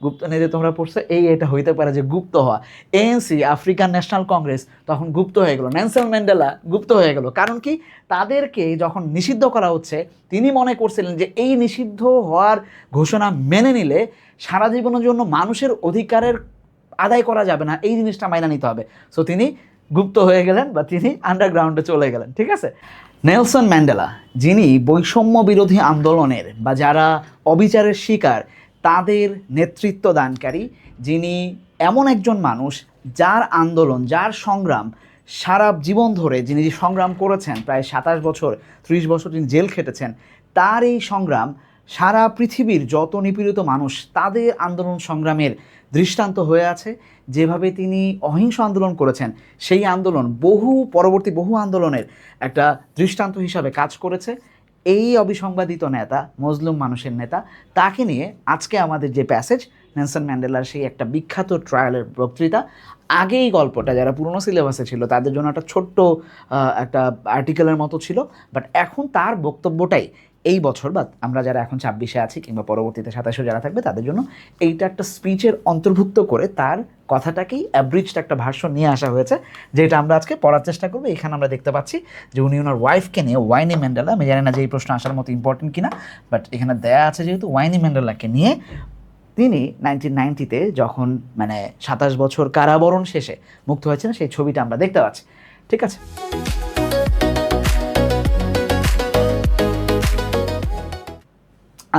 গুপ্তনীতি তোমরা পড়ছো, এটা হইতে পারে যে গুপ্ত হওয়া। এএনসি আফ্রিকান ন্যাশনাল কংগ্রেস তখন গুপ্ত হয়ে গেল, নেলসন ম্যান্ডেলা গুপ্ত হয়ে গেল। কারণ কি, তাদেরকে যখন নিষিদ্ধ করা হচ্ছে তিনি মনে করছিলেন যে এই নিষিদ্ধ হওয়ার ঘোষণা মেনে নিলে সারা জীবনের জন্য মানুষের অধিকারের আদায় করা যাবে না, এই জিনিসটা মাইনা নিতে হবে। সো তিনি গুপ্ত হয়ে গেলেন বা তিনি আন্ডারগ্রাউন্ডে চলে গেলেন। ঠিক আছে, নেলসন ম্যান্ডেলা যিনি বৈষম্য বিরোধী আন্দোলনের বা যারা অবিচারের শিকার তাদের নেতৃত্ব দানকারী, যিনি এমন একজন মানুষ যার আন্দোলন, যার সংগ্রাম সারা জীবন ধরে যিনি সংগ্রাম করেছেন, প্রায় 27 বছর 30 বছর তিনি জেল খেটেছেন, তার এই সংগ্রাম সারা পৃথিবীর যত নিপীড়িত মানুষ তাদের আন্দোলন সংগ্রামের দৃষ্টান্ত হয়ে আছে। যেভাবে তিনি অহিংস আন্দোলন করেছেন, সেই আন্দোলন পরবর্তী বহু আন্দোলনের একটা দৃষ্টান্ত হিসাবে কাজ করেছে। এই অবিসংবাদিত নেতা, মজলুম মানুষের নেতা, তাকে নিয়ে আজকে আমাদের যে প্যাসেজ, নেলসন ম্যান্ডেলার সেই একটা বিখ্যাত ট্রায়ালের বক্তৃতা। আগে এই গল্পটা যারা পুরনো সিলেবাসে ছিল তাদের জন্য একটা ছোট্ট একটা আর্টিকেলের মতো ছিল, বাট এখন তার বক্তব্যটাই এই বছর বা আমরা যারা এখন 26-এ আছি কিংবা পরবর্তীতে 27-এ যারা থাকবে তাদের জন্য এইটা একটা স্পিচের অন্তর্ভুক্ত করে তার কথাটাকেই অ্যাব্রিজড একটা ভার্সন নিয়ে আসা হয়েছে, যেটা আমরা আজকে পড়ার চেষ্টা করবো। এখানে আমরা দেখতে পাচ্ছি যে উনি ওনার ওয়াইফকে নিয়ে, ওয়াইনি ম্যান্ডেলা, আমি জানি না যে এই প্রশ্ন আসার মতো ইম্পর্টেন্ট কিনা, বাট এখানে দেয়া আছে যেহেতু, ওয়াইনি ম্যান্ডেলাকে নিয়ে তিনি 1990-তে যখন 27 বছর কারাবরণ শেষে মুক্ত হয়েছেন সেই ছবিটা আমরা দেখতে পাচ্ছি। ঠিক আছে,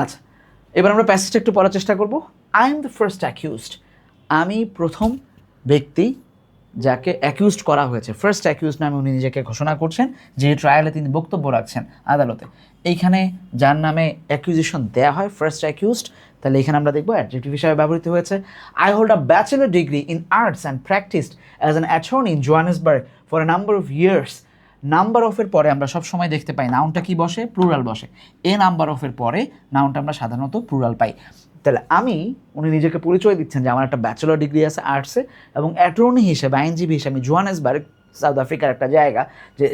আচ্ছা, এবার আমরা প্যাসেজটা একটু পড়ার চেষ্টা করব। I am the first accused, আমি প্রথম ব্যক্তি যাকে অ্যাকিউজড করা হয়েছে। ফার্স্ট অ্যাকিউজড নামে উনি নিজেকে ঘোষণা করছেন যে ট্রায়ালে তিনি বক্তব্য রাখছেন আদালতে। এইখানে যার নামে অ্যাকিউজেশন দেওয়া হয় ফার্স্ট অ্যাকিউজড, তাহলে এখানে আমরা দেখব অ্যাডজেক্টিভ হিসাবে ব্যবহৃত হয়েছে। I hold a bachelor degree in arts and practised as an attorney in Johannesburg for a number of years. Number অফের পরে আমরা সব সময় দেখতে পাই নাউনটা কি বসে, প্লুরাল বসে। নাম্বার অফের পরে নাউনটা আমরা সাধারণত প্লুরাল পাই। তাহলে উনি নিজেকে পরিচয় দিচ্ছেন যে আমার একটা ব্যাচেলর ডিগ্রি আছে আর্টসে, এবং অ্যাটর্নি হিসেবে, আইনজীবী হিসেবে আমি জোহানেসবার্গ, সাউথ আফ্রিকার একটা জায়গা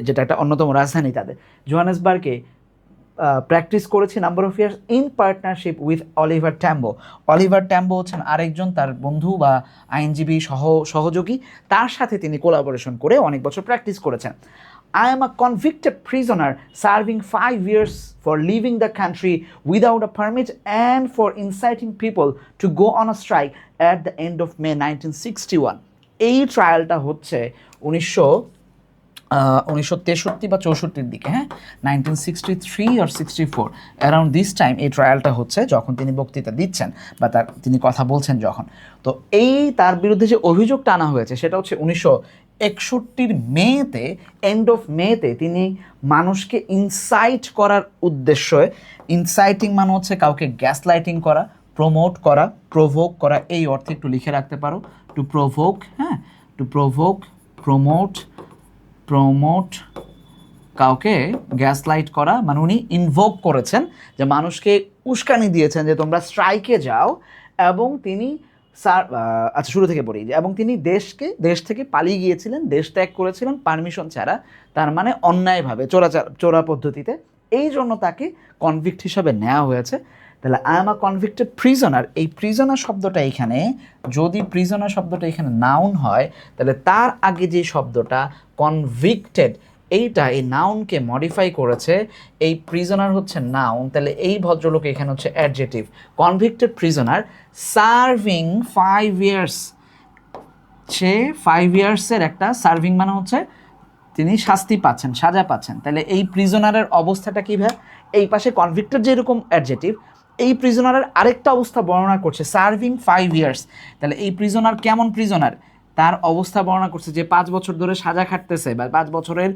যেটা একটা অন্যতম রাজধানী তাদের, জোহানেসবার্গে প্র্যাকটিস করেছি number of years in partnership with Oliver Tambo. Oliver Tambo হচ্ছেন আরেকজন তার বন্ধু বা আইনজীবী সহযোগী, তার সাথে তিনি কোলাবোরেশন করে অনেক বছর প্র্যাকটিস করেছেন। I am a convicted prisoner serving 5 years for leaving the country without a permit and for inciting people to go on a strike at the end of May 1961. এই ট্রায়ালটা হচ্ছে 1963 বা 64-র দিকে, হ্যাঁ, 1963 or 64 অ্যারাউন্ড দিস টাইম এই ট্রায়ালটা হচ্ছে, যখন তিনি বক্তৃতা দিচ্ছেন বা তিনি কথা বলছেন যখন। তো তার বিরুদ্ধে যে অভিযোগটা আনা হয়েছে সেটা হচ্ছে 1961 মেতে, এন্ড অফ মেতে তিনি মানুষকে ইনসাইট করার উদ্দেশ্যে, ইনসাইটিং মানে হচ্ছে কাউকে গ্যাস লাইটিং করা, প্রমোট করা, প্রভোক করা, এই অর্থে একটু লিখে রাখতে পারো, টু প্রভোক, হ্যাঁ, টু প্রভোক, প্রমোট কাউকে গ্যাস লাইট করা, মানে উনি ইনভোক করেছেন যে মানুষকে উস্কানি দিয়েছেন যে তোমরা স্ট্রাইকে যাও, এবং তিনি আচ্ছা শুরু থেকে পড়ি, এবং তিনি দেশ থেকে পালিয়ে গিয়েছিলেন, দেশ ত্যাগ করেছিলেন পারমিশন ছাড়া, তার মানে অন্যায়ভাবে, চোরা পদ্ধতিতে, এই জন্য তাকে কনভিক্ট হিসাবে নেওয়া হয়েছে। তাহলে I am a convicted prisoner, এই প্রিজনার শব্দটা এখানে, যদি প্রিজনার শব্দটা এখানে নাউন হয় তাহলে তার আগে যে শব্দটা কনভিক্টেড, এই নাউনকে মডিফাই করেছে, এই প্রিজনার হচ্ছে নাউন, তাহলে এই ভদ্রলোক এখানে হচ্ছে adjective. Convicted prisoner serving 5 years, সে 5 ইয়ার্সের একটা সার্ভিং মানে হচ্ছে তিনি শাস্তি পাচ্ছেন, সাজা পাচ্ছেন। তাহলে এই প্রিজনারের অবস্থাটা কী ভাই, এই পাশে কনভিক্টেড যেরকম অ্যাডজেক্টিভ, এই প্রিজনারের আরেকটা অবস্থা বর্ণনা করছে, সার্ভিং 5 ইয়ার্স। তাহলে এই প্রিজনার কেমন প্রিজনার, তার অবস্থা বর্ণনা করছে যে 5 বছর ধরে সাজা খাটতেছে বা 5 বছরের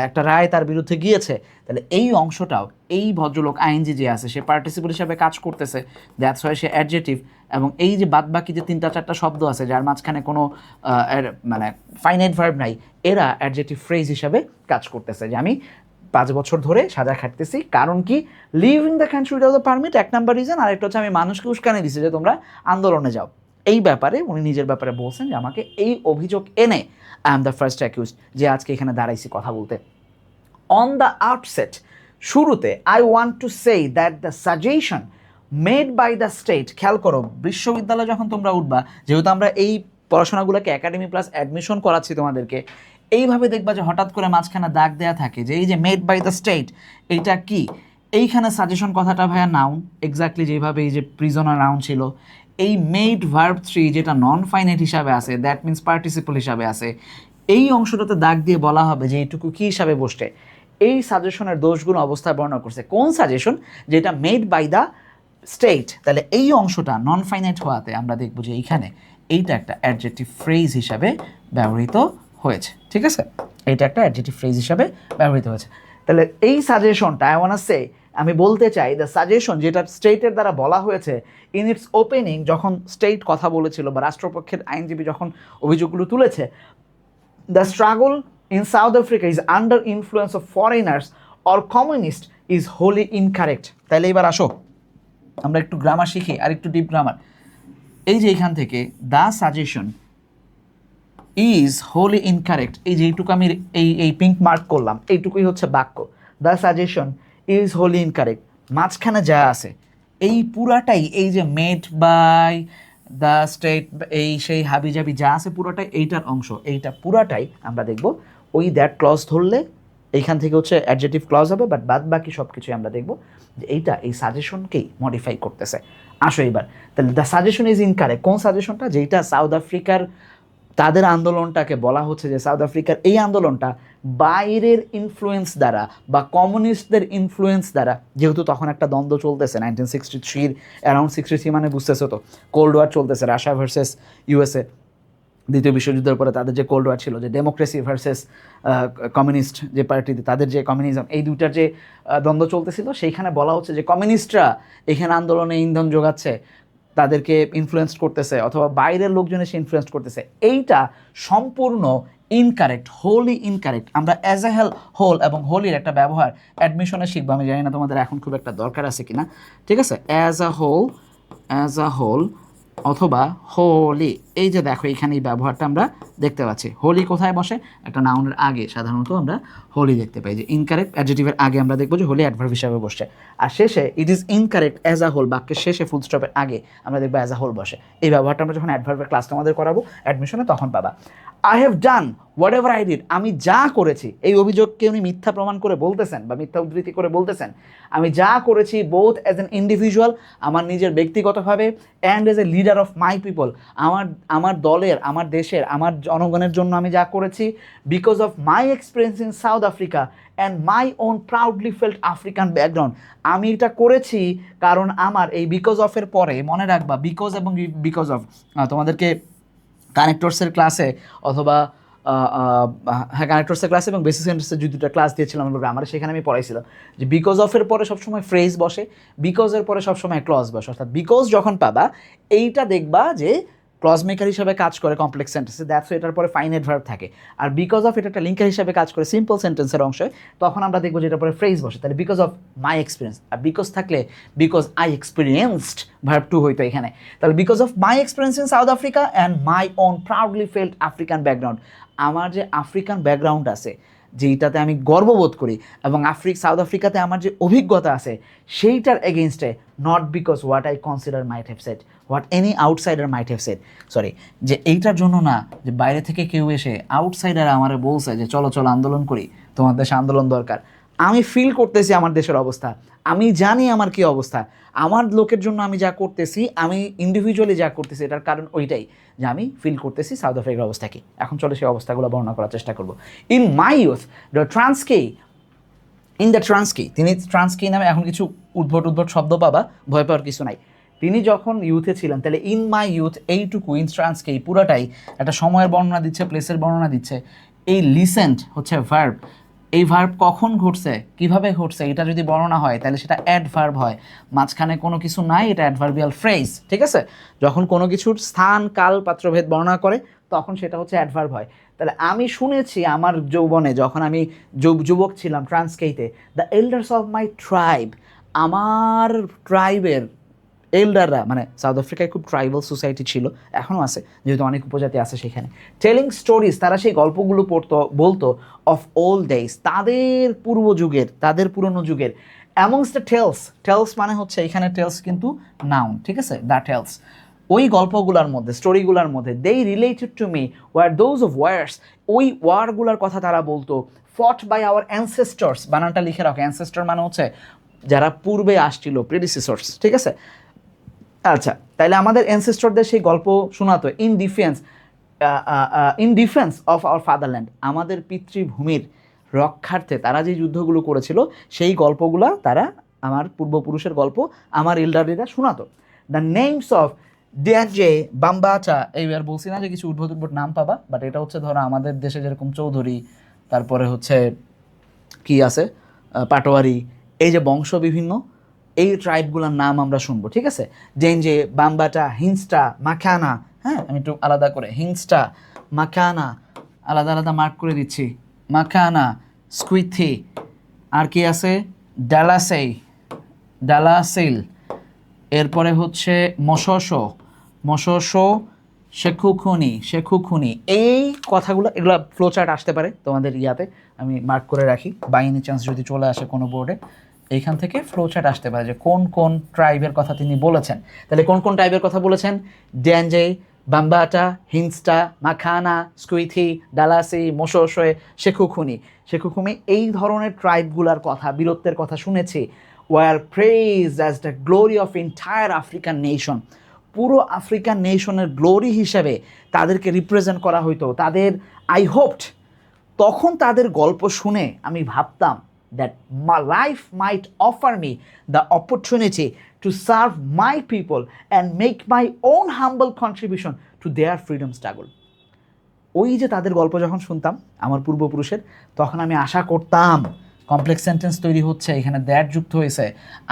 একটা রায় তার বিরুদ্ধে গিয়েছে। তাহলে এই অংশটাও, এই ভদ্রলোক আইনজীবী যে আছে সে পার্টিসিপল হিসাবে কাজ করতেছে, দ্যাটস ওয়াই সে অ্যাডজেক্টিভ। এবং এই যে বাদবাকি যে 3-4টা শব্দ আছে যার মাঝখানে কোনো ফাইনাইট ভার্ব নাই, এরা অ্যাডজেক্টিভ ফ্রেজ হিসাবে কাজ করতেছে, যে আমি 5 বছর ধরে সাজা খাটতেছি। কারণ কি, living the country without the permit, এক নাম্বার রিজন, আর একটা হচ্ছে আমি মানুষকে উস্কানি দিছি যে তোমরা আন্দোলনে যাও। এই ব্যাপারে উনি নিজের ব্যাপারে বলছেন যে আমাকে এই অভিযোগ এনে I am the first accused, যে আজকে এখানে দাঁড়াইছি কথা বলতে। অন দ্য আউটসেট, শুরুতে, I want to say that the suggestion made by the state. খেয়াল করো, বিশ্ববিদ্যালয়ে যখন তোমরা উঠবা, যেহেতু আমরা এই পড়াশোনাগুলোকে একাডেমি প্লাস অ্যাডমিশন করাচ্ছি তোমাদেরকে, এইভাবে দেখবা যে হঠাৎ করে মাঝখানে দাগ দেয়া থাকে যে এই যে মেড বাই দ্য স্টেট, এইটা কি? এইখানে সাজেশন কথাটা ভাইয়া নাউন, এক্স্যাক্টলি যেভাবে এই যে প্রিজনার নাউন ছিল। এই মেড ভার্ব 3 যেটা নন ফাইনাইট হিসাবে আছে, দ্যাট মিন্স পার্টিসিপল হিসাবে আছে, এই অংশটাতে দাগ দিয়ে বলা হবে যে এইটুকু কী হিসাবে বসছে। এই সাজেশনের দোষগুলো অবস্থায় বর্ণনা করছে। কোন সাজেশন? যেটা মেড বাই দ্য স্টেট। তাহলে এই অংশটা নন ফাইনাইট হওয়াতে আমরা দেখব যে এইখানে এইটা একটা অ্যাডজেক্টিভ ফ্রেজ হিসাবে ব্যবহৃত হয়েছে। ঠিক আছে, এইটা একটা অ্যাডজেক্টিভ ফ্রেজ হিসাবে ব্যবহৃত হয়েছে। তাহলে এই সাজেশনটা আই ওয়ান্ট সে, আমি বলতে চাই দ্য সাজেশন যেটা স্টেটের দ্বারা বলা হয়েছে ইন ইটস ওপেনিং, যখন স্টেট কথা বলেছিল বা রাষ্ট্রপক্ষের আইনজীবী যখন অভিযোগগুলো তুলেছে, the struggle in South Africa is under influence of foreigners or communist is wholly incorrect. তাহলে এবার আসো আমরা একটু গ্রামার শিখি, আর একটু ডিপ গ্রামার। এই যে এইখান থেকে the suggestion is wholly incorrect, এই যে এইটুকু আমি এই পিঙ্ক মার্ক করলাম, এইটুকুই হচ্ছে বাক্য। The suggestion is wholly incorrect, মাঝখানে যা আছে এই পুরাটাই, এই যে মেড বাই দ্য স্টেট, এই সেই হাবিজাবি যা আছে পুরোটাই এইটার অংশ। এইটা পুরাটাই আমরা দেখব ওই দ্যাট ক্লজ ধরলে এইখান থেকে হচ্ছে অ্যাডজেক্টিভ ক্লজ হবে, বাট বাদ বাকি সব কিছুই আমরা দেখব যে এইটা এই সাজেশনকেই মডিফাই করতেছে। আসো এবার, তাহলে দ্য সাজেশন ইজ ইনকারেক্ট। কোন সাজেশনটা? যেটা সাউথ আফ্রিকার তাদের আন্দোলনটাকে বলা হচ্ছে যে সাউথ আফ্রিকার এই আন্দোলনটা বাইরের ইনফ্লুয়েন্স দ্বারা বা কমিউনিস্টদের ইনফ্লুয়েন্স দ্বারা, যেহেতু তখন একটা দ্বন্দ্ব চলতেছে 1963 অ্যারাউন্ড 63, মানে বুঝতেছে তো কোল্ড ওয়ার চলতেছে, রাশিয়া ভার্সেস ইউএসএ, দ্বিতীয় বিশ্বযুদ্ধের পরে তাদের যে কোল্ড ওয়ার ছিল, যে ডেমোক্রেসি ভার্সেস কমিউনিস্ট যে পার্টিতে তাদের যে কমিউনিজম, এই দুইটার যে দ্বন্দ্ব চলতেছিল, সেইখানে বলা হচ্ছে যে কমিউনিস্টরা এখানে আন্দোলনে ইন্ধন যোগাচ্ছে, তাদেরকে ইনফ্লুয়েন্স করতেছে, অথবা বাইরের লোকজন এসে ইনফ্লুয়েন্স করতেছে। এইটা সম্পূর্ণ ইনকারেক্ট, হোলি ইনকারেক্ট। আমরা অ্যাজ এ হোল এবং হোলির একটা ব্যবহার অ্যাডমিশনে শিখবো, আমি জানি না তোমাদের এখন খুব একটা দরকার আছে কিনা। ঠিক আছে, অ্যাজ আ হোল অথবা হোলি, এই যে দেখো এখানে এই ব্যবহারটা আমরা দেখতে পাচ্ছি। হোলি কোথায় বসে? একটা নাউনের আগে সাধারণত আমরা হোলি দেখতে পাই, যে ইনকারেক্ট অ্যাডজেক্টিভের আগে আমরা দেখবো যে হোলি অ্যাডভার্ব হিসাবে বসে, আর শেষে it is incorrect as a whole, বাক্যের শেষে ফুল স্টপের আগে আমরা দেখবো অ্যাজ আ হোল বসে। এই ব্যবহারটা আমরা যখন অ্যাডভার্বের ক্লাস তোমাদের করাবো অ্যাডমিশনে তখন পাবা। I have done what ever I did, আমি যা করেছি, এই অভিযোগকে উনি মিথ্যা প্রমাণ করে বলতেছেন বা মিথ্যা উদ্ধৃতি করে বলতেছেন, আমি যা করেছি বোথ অ্যাজ অ্যান ইন্ডিভিজুয়াল, আমার নিজের ব্যক্তিগতভাবে, and as a leader of my people, আমার দলের, আমার দেশের, আমার জনগণের জন্য আমি যা করেছি, because of my experience in South Africa and my own proudly felt African background. আমি এটা করেছি কারণ আমার এই বিকজ অফের পরে মনে রাখবা, বিকজ এবং বিকজ অফ তোমাদেরকে কানেক্টরসের ক্লাসে অথবা হ্যাঁ কানেক্টরসের ক্লাসে এবং বেসিক সেন্টেন্সের যে দুটো ক্লাস দিয়েছিলাম আমরা গ্রামারে, সেখানে আমি পড়াইছিলাম যে বিকজ অফের পরে সবসময় ফ্রেজ বসে, বিকজের পরে সবসময় ক্লজ বসে। অর্থাৎ বিকজ যখন পাবা এইটা দেখবা যে ক্লজ মেকার হিসাবে কাজ করে কমপ্লেক্স সেন্টেন্সে, দ্যাটস এটার পরে ফাইনাইট ভার্ব থাকে। আর বিকজ অফ এটা একটা লিঙ্কার হিসাবে কাজ করে সিম্পল সেন্টেন্সের অংশে, তখন আমরা দেখবো যে এটার পরে ফ্রেজ বসে। তাহলে বিকজ অফ মাই এক্সপিরিয়েন্স, আর বিকজ থাকলে because I experienced verb to হইতো এখানে। তাহলে because of my experience in South Africa and my own proudly felt African background, আমার যে আফ্রিকান ব্যাকগ্রাউন্ড আছে যেইটাতে আমি গর্ববোধ করি, এবং সাউথ আফ্রিকাতে আমার যে অভিজ্ঞতা আছে সেইটার এগেনস্টে, not because what I consider might have said, what any outsider might have said, sorry, যে এইটার জন্য না যে বাইরে থেকে কেউ এসে আউটসাইডার আমার বলছে যে চলো চলো আন্দোলন করি, তোমার দেশে আন্দোলন দরকার। আমি ফিল করতেছি আমার দেশের অবস্থা, আমি জানি আমার কী অবস্থা, আমার লোকের জন্য আমি যা করতেছি, আমি ইন্ডিভিজুয়ালি যা করতেছি, এটার কারণ ওইটাই যে আমি ফিল করতেছি সাউথ আফ্রিকার অবস্থা কী। এখন চলে সেই অবস্থাগুলো বর্ণনা করার চেষ্টা করব। In my youth the Transkei, in the Transkei, তিনি ট্রান্সকি নামে এখন কিছু উদ্ভট শব্দ পাবা, ভয় পাওয়ার কিছু নাই। তিনি যখন ইউথে ছিলেন, তাহলে ইন মাই ইউথ এইটুকু ইন ট্রান্সকি পুরাটাই একটা সময়ের বর্ণনা দিচ্ছে, প্লেসের বর্ণনা দিচ্ছে। এই লিসেন্ট হচ্ছে ভার্ব, এই ভার্ব কখন ঘটছে, কিভাবে ঘটছে, এটা যদি বর্ণনা হয় তাহলে সেটা অ্যাডভার্ব হয়। মাঝখানে কোনো কিছু নাই, এটা অ্যাডভার্বিয়াল ফ্রেজ। ঠিক আছে, যখন কোনো কিছুর স্থান কাল পাত্রভেদ বর্ণনা করে তখন সেটা হচ্ছে অ্যাডভার্ব হয়। তাহলে আমি শুনেছি আমার যৌবনে, যখন আমি যুবক ছিলাম ট্রান্সকেইতে, the elders of my tribe, আমার ট্রাইবের এল্ডাররা, মানে সাউথ আফ্রিকায় খুব ট্রাইবাল সোসাইটি ছিল, এখনও আছে যেহেতু অনেক উপজাতি আছে সেখানে, টেলিং স্টোরিজ, তারা সেই গল্পগুলো বলতো অফ ওল্ড ডেজ, তাদের পূর্ব যুগের, তাদের পুরনো যুগের, অ্যামংস দ্য টেলস, টেলস মানে হচ্ছে এখানে টেলস কিন্তু নাউন, ঠিক আছে, দ্য টেলস, ওই গল্পগুলোর মধ্যে, স্টোরিগুলোর মধ্যে, they related to me war those of wars, ওই ওয়ারগুলোর কথা তারা বলতো, ফট বাই আওয়ার অ্যানসেস্টর্স, বানানটা লিখে রাখো, অ্যানসেস্টর মানে হচ্ছে যারা পূর্বে আসছিল, প্রেডিসেসর্স, ঠিক আছে। আচ্ছা, তাইলে আমাদের অ্যানসেস্টরদের সেই গল্প শোনাতো in defence of our fatherland, আমাদের পিতৃভূমির রক্ষার্থে তারা যে যুদ্ধগুলো করেছিল সেই গল্পগুলা তারা, আমার পূর্বপুরুষের গল্প আমার এল্ডাররা শোনাতো। দ্য নেমস অফ ডিয়ানজে, বাম্বাচা, এইবার বলছি না যে কিছু উদ্ভট উদ্ভট নাম পাবা, বাট এটা হচ্ছে ধরো আমাদের দেশে যেরকম চৌধুরী, তারপরে হচ্ছে কি আছে পাটোয়ারি, এই যে বংশ বিভিন্ন, এই ট্রাইবগুলোর নাম আমরা শুনবো, ঠিক আছে। ডেনজে, বাম্বাটা, হিংস্টা, মাখানা, হ্যাঁ আমি একটু আলাদা করে, হিংস্টা, মাখানা আলাদা আলাদা মার্ক করে দিচ্ছি, মাখানা, স্কুইথি, আর কি আছে ডালাসেই, ডালাসেল, এরপরে হচ্ছে মশোশো, মশোশো, শেখুখুনি, শেখুখুনি, এই কথাগুলো, এগুলো ফ্লোচার্ট আসতে পারে তোমাদের ইয়াতে, আমি মার্ক করে রাখি, বাই এনি চান্স যদি চলে আসে কোনো বোর্ডে, এইখান থেকে ফ্লোচার্ট আসতে পারে যে কোন কোন ট্রাইবের কথা তিনি বলেছেন। তাহলে কোন কোন ট্রাইবের কথা বলেছেন? ড্যানজে, বাম্বাটা, হিংস্টা, মাখানা, স্কুইথি, ডালাসি, মোশোশোয়ে, শেখুখুনি, শেখুখুনি, এই ধরনের ট্রাইবগুলার কথা, বীরত্বের কথা শুনেছি। War praise as the glory of entire African nation, পুরো আফ্রিকান নেশনের গ্লোরি হিসেবে তাদেরকে রিপ্রেজেন্ট করা হইতো। তাদের আই হোপড, তখন তাদের গল্প শুনে আমি ভাবতাম that my life might offer me the opportunity to serve my people and make my own humble contribution to their freedom struggle. ওই যে তাদের গল্প যখন শুনতাম আমার পূর্বপুরুষের, তখন আমি আশা করতাম, কমপ্লেক্স সেন্টেন্স তৈরি হচ্ছে, এখানে দ্যাট যুক্ত হয়েছে,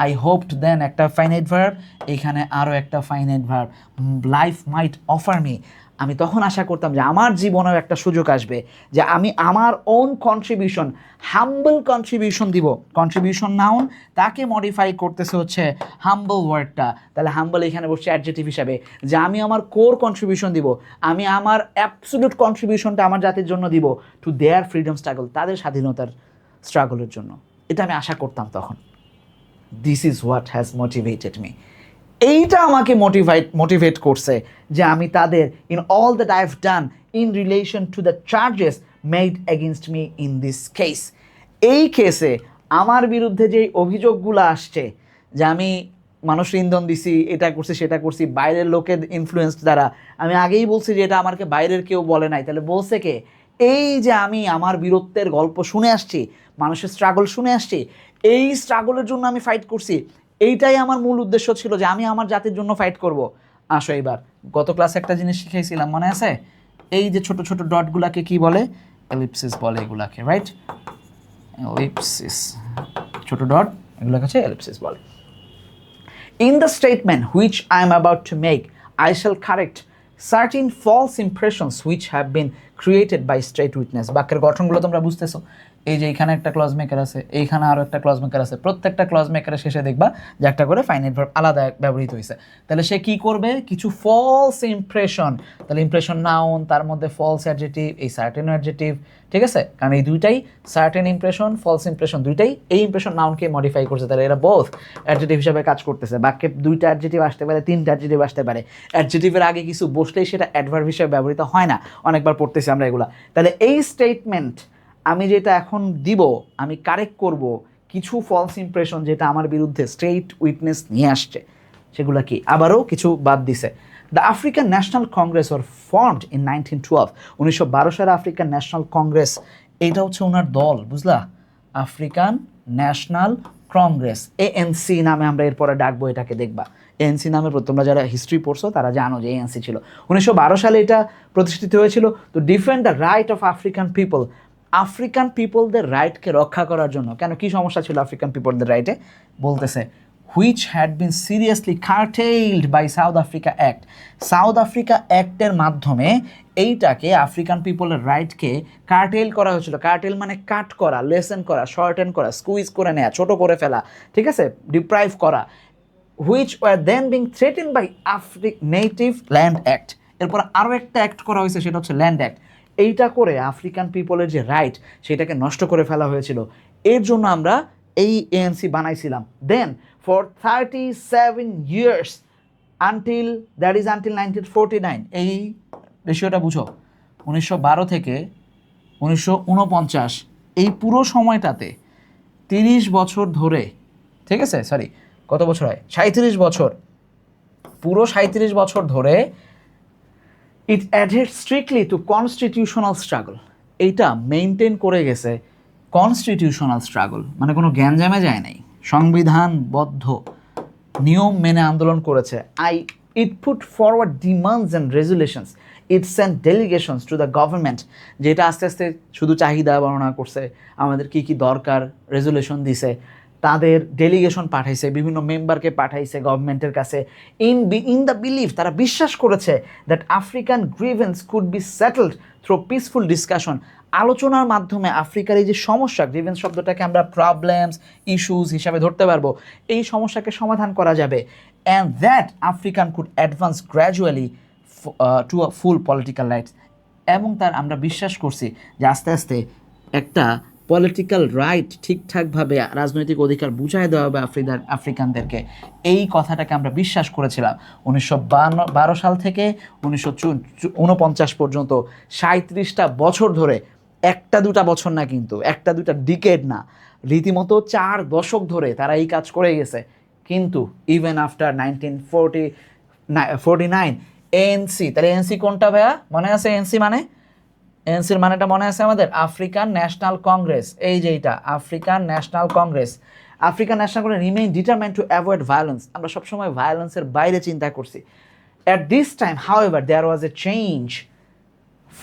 আই হোপড, দেন একটা ফাইনাইট ভার্ব, এখানে আরও একটা ফাইনাইট ভার্ব, লাইফ মাইট অফার মি, আমি তখন আশা করতাম যে আমার জীবনেও একটা সুযোগ আসবে যে আমি আমার ওন কন্ট্রিবিউশন, হাম্বল কন্ট্রিবিউশন দিব। কন্ট্রিবিউশন নাউন, তাকে মডিফাই করতেছে হচ্ছে হাম্বল ওয়ার্ডটা, তাহলে হাম্বল এখানে বসছে অ্যাডজেক্টিভ হিসাবে, যে আমি আমার কোর কন্ট্রিবিউশন দিব, আমি আমার অ্যাবসলিউট কন্ট্রিবিউশনটা আমার জাতির জন্য দিব, টু দেয়ার ফ্রিডম স্ট্রাগল, তাদের স্বাধীনতার স্ট্রাগলের জন্য। এটা আমি আশা করতাম তখন। This is what has motivated me, এইটা আমাকে মোটিভেট করছে যে আমি তাদের in all that I have done in relation to the charges made against me in this case, এই কেসে আমার বিরুদ্ধে যেই অভিযোগগুলো আসছে যে আমি মানুষের ইন্ধন দিছি, এটা করছি সেটা করছি, বাইরের লোকের ইনফ্লুয়েন্স দ্বারা, আমি আগেই বলছি যে এটা আমাকে বাইরের কেউ বলে নাই, তাহলে বলছে কে? এই যে আমি আমার বীরত্বের গল্প শুনে আসছি, মানুষের স্ট্রাগল শুনে আসছি, এই স্ট্রাগলের জন্য আমি ফাইট করছি, এইটাই আমার মূল উদ্দেশ্য ছিল যে আমি আমার জাতির জন্য ফাইট করব। আসো এবার, গত ক্লাসে একটা জিনিস শিখাইছিলাম মনে আছে, এই যে ছোট ছোট ডটগুলাকে কি বলে? এলিপসিস বলে এগুলাকে, রাইট? এলিপসিস, ছোট ডট, এগুলোকে হচ্ছে এলিপসিস বলে। In the statement which I am about to make I shall correct certain false impressions which have been created by state witness. বাক্যের গঠনগুলো তোমরা বুঝতেছো, এই যে এখানে একটা ক্লজ মেকার আছে, এইখানে আরও একটা ক্লজ মেকার আছে, প্রত্যেকটা ক্লজ মেকারের শেষে দেখবা যে একটা করে ফাইনাইট ভার্ব আলাদা ব্যবহৃত হয়েছে। তাহলে সে কি করবে? কিছু ফলস ইমপ্রেশন, তাহলে ইমপ্রেশন নাউন, তার মধ্যে ফলস অ্যাডজেক্টিভ, এই সার্টেন অ্যাডজেক্টিভ, ঠিক আছে, কারণ এই দুইটাই সার্টেন ইমপ্রেশন, ফলস ইমপ্রেশন, দুইটাই এই ইমপ্রেশন নাউনকে মডিফাই করছে, তাহলে এরা বোথ অ্যাডজেক্টিভ হিসাবে কাজ করতেছে। বাক্যে দুইটা অ্যাডজেক্টিভ আসতে পারে, তিনটা অ্যাডজেক্টিভ আসতে পারে, অ্যাডজেক্টিভের আগে কিছু বসলেই সেটা অ্যাডভার্ব হিসেবে ব্যবহৃত হয় না, অনেকবার পড়তেছি আমরা এগুলা। তাহলে এই স্টেটমেন্ট আমি যেটা এখন দিব, আমি কারেক্ট করব কিছু ফলস ইমপ্রেশন যেটা আমার বিরুদ্ধে স্টেট উইটনেস নিয়ে আসছে, সেগুলো কি? আবারও কিছু বাদ দিছে। The African National Congress were formed in 1912, 1912 সালে আফ্রিকান ন্যাশনাল কংগ্রেস, এইটা হচ্ছে ওনার দল, বুঝলা? আফ্রিকান ন্যাশনাল কংগ্রেস, ANC নামে আমরা এরপরে ডাকবো এটাকে, দেখবা ANC নামে, তোমরা যারা হিস্ট্রি পড়ছো তারা জানো যে ANC ছিল। 1912 সালে এটা প্রতিষ্ঠিত হয়েছিল to defend the right of African people, African পিপলদের রাইটকে রক্ষা করার জন্য। কেন, কি সমস্যা ছিল আফ্রিকান পিপলদের রাইটে? বলতেছে which had been seriously curtailed by South Africa act, South Africa অ্যাক্টের মাধ্যমে এইটাকে আফ্রিকান পিপলের রাইটকে কার্টেল করা হয়েছিল। কার্টেল মানে কাট করা, লেসেন করা, শর্টেন করা, স্কুইজ করে নেওয়া, ছোট করে ফেলা, ঠিক আছে, ডিপ্রাইভ করা। Which were then being threatened by native land act, এরপর আরও একটা অ্যাক্ট করা হয়েছে, সেটা হচ্ছে ল্যান্ড অ্যাক্ট। এইটা করে আফ্রিকান পিপলের যে রাইট সেটাকে নষ্ট করে ফেলা হয়েছিল। এর জন্য আমরা এই এএনসি বানাইছিলাম। দেন ফর 37 years আনটিল 1949, এই রেশিওটা বুঝো, 1912 থেকে 1949 এই পুরো সময়টাতে 30 বছর ধরে, ঠিক আছে, সরি কত বছর হয়, 37 বছর, পুরো 37 বছর ধরে ইট অ্যাডহেড স্ট্রিক্টলি টু কনস্টিটিউশনাল স্ট্রাগল। এইটা মেনটেন করে গেছে কনস্টিটিউশনাল স্ট্রাগল, মানে কোনো গ্যাঞ্জামে যায় নাই, সংবিধানবদ্ধ নিয়ম মেনে আন্দোলন করেছে। It put forward demands and resolutions, it sent delegations to the government, যেটা আস্তে আস্তে শুধু চাহিদা বর্ণনা করছে, আমাদের কি কি দরকার রেজুলেশন দিছে, তাদের ডেলিগেশন পাঠাইছে, বিভিন্ন মেম্বারকে পাঠাইছে গভর্নমেন্টের কাছে, ইন দ্য বিলিভ, তারা বিশ্বাস করেছে that African grievance could be settled through peaceful discussion. আলোচনার মাধ্যমে আফ্রিকার এই যে সমস্যা, গ্রিভেন্স শব্দটাকে আমরা প্রবলেমস, ইস্যুস হিসাবে ধরতে পারবো, এই সমস্যাকে সমাধান করা যাবে, and that African could advance gradually to a full political rights. এবং আমরা বিশ্বাস করছি যে আস্তে আস্তে একটা পলিটিক্যাল রাইট, ঠিকঠাকভাবে রাজনৈতিক অধিকার বুঝাই দেওয়া হবে আফ্রিকানদেরকে। এই কথাটাকে আমরা বিশ্বাস করেছিলাম 1912 সাল থেকে 1949 পর্যন্ত, 37টা বছর ধরে, একটা দুটা বছর না কিন্তু, একটা দুটা ডিকেড না, রীতিমতো 4 দশক ধরে তারা এই কাজ করে গেছে। কিন্তু ইভেন আফটার 1949 এএনসি, তাহলে এএনসি কোনটা ভাইয়া, মনে আছে এএনসি মানে? এএনসির মানেটা মনে আছে আমাদের? African National Congress. এই যে এইটা African National Congress. African National Congress remain determined to avoid violence. আমরা সবসময় ভায়োলেন্সের বাইরে চিন্তা করছি। At this time however there was a change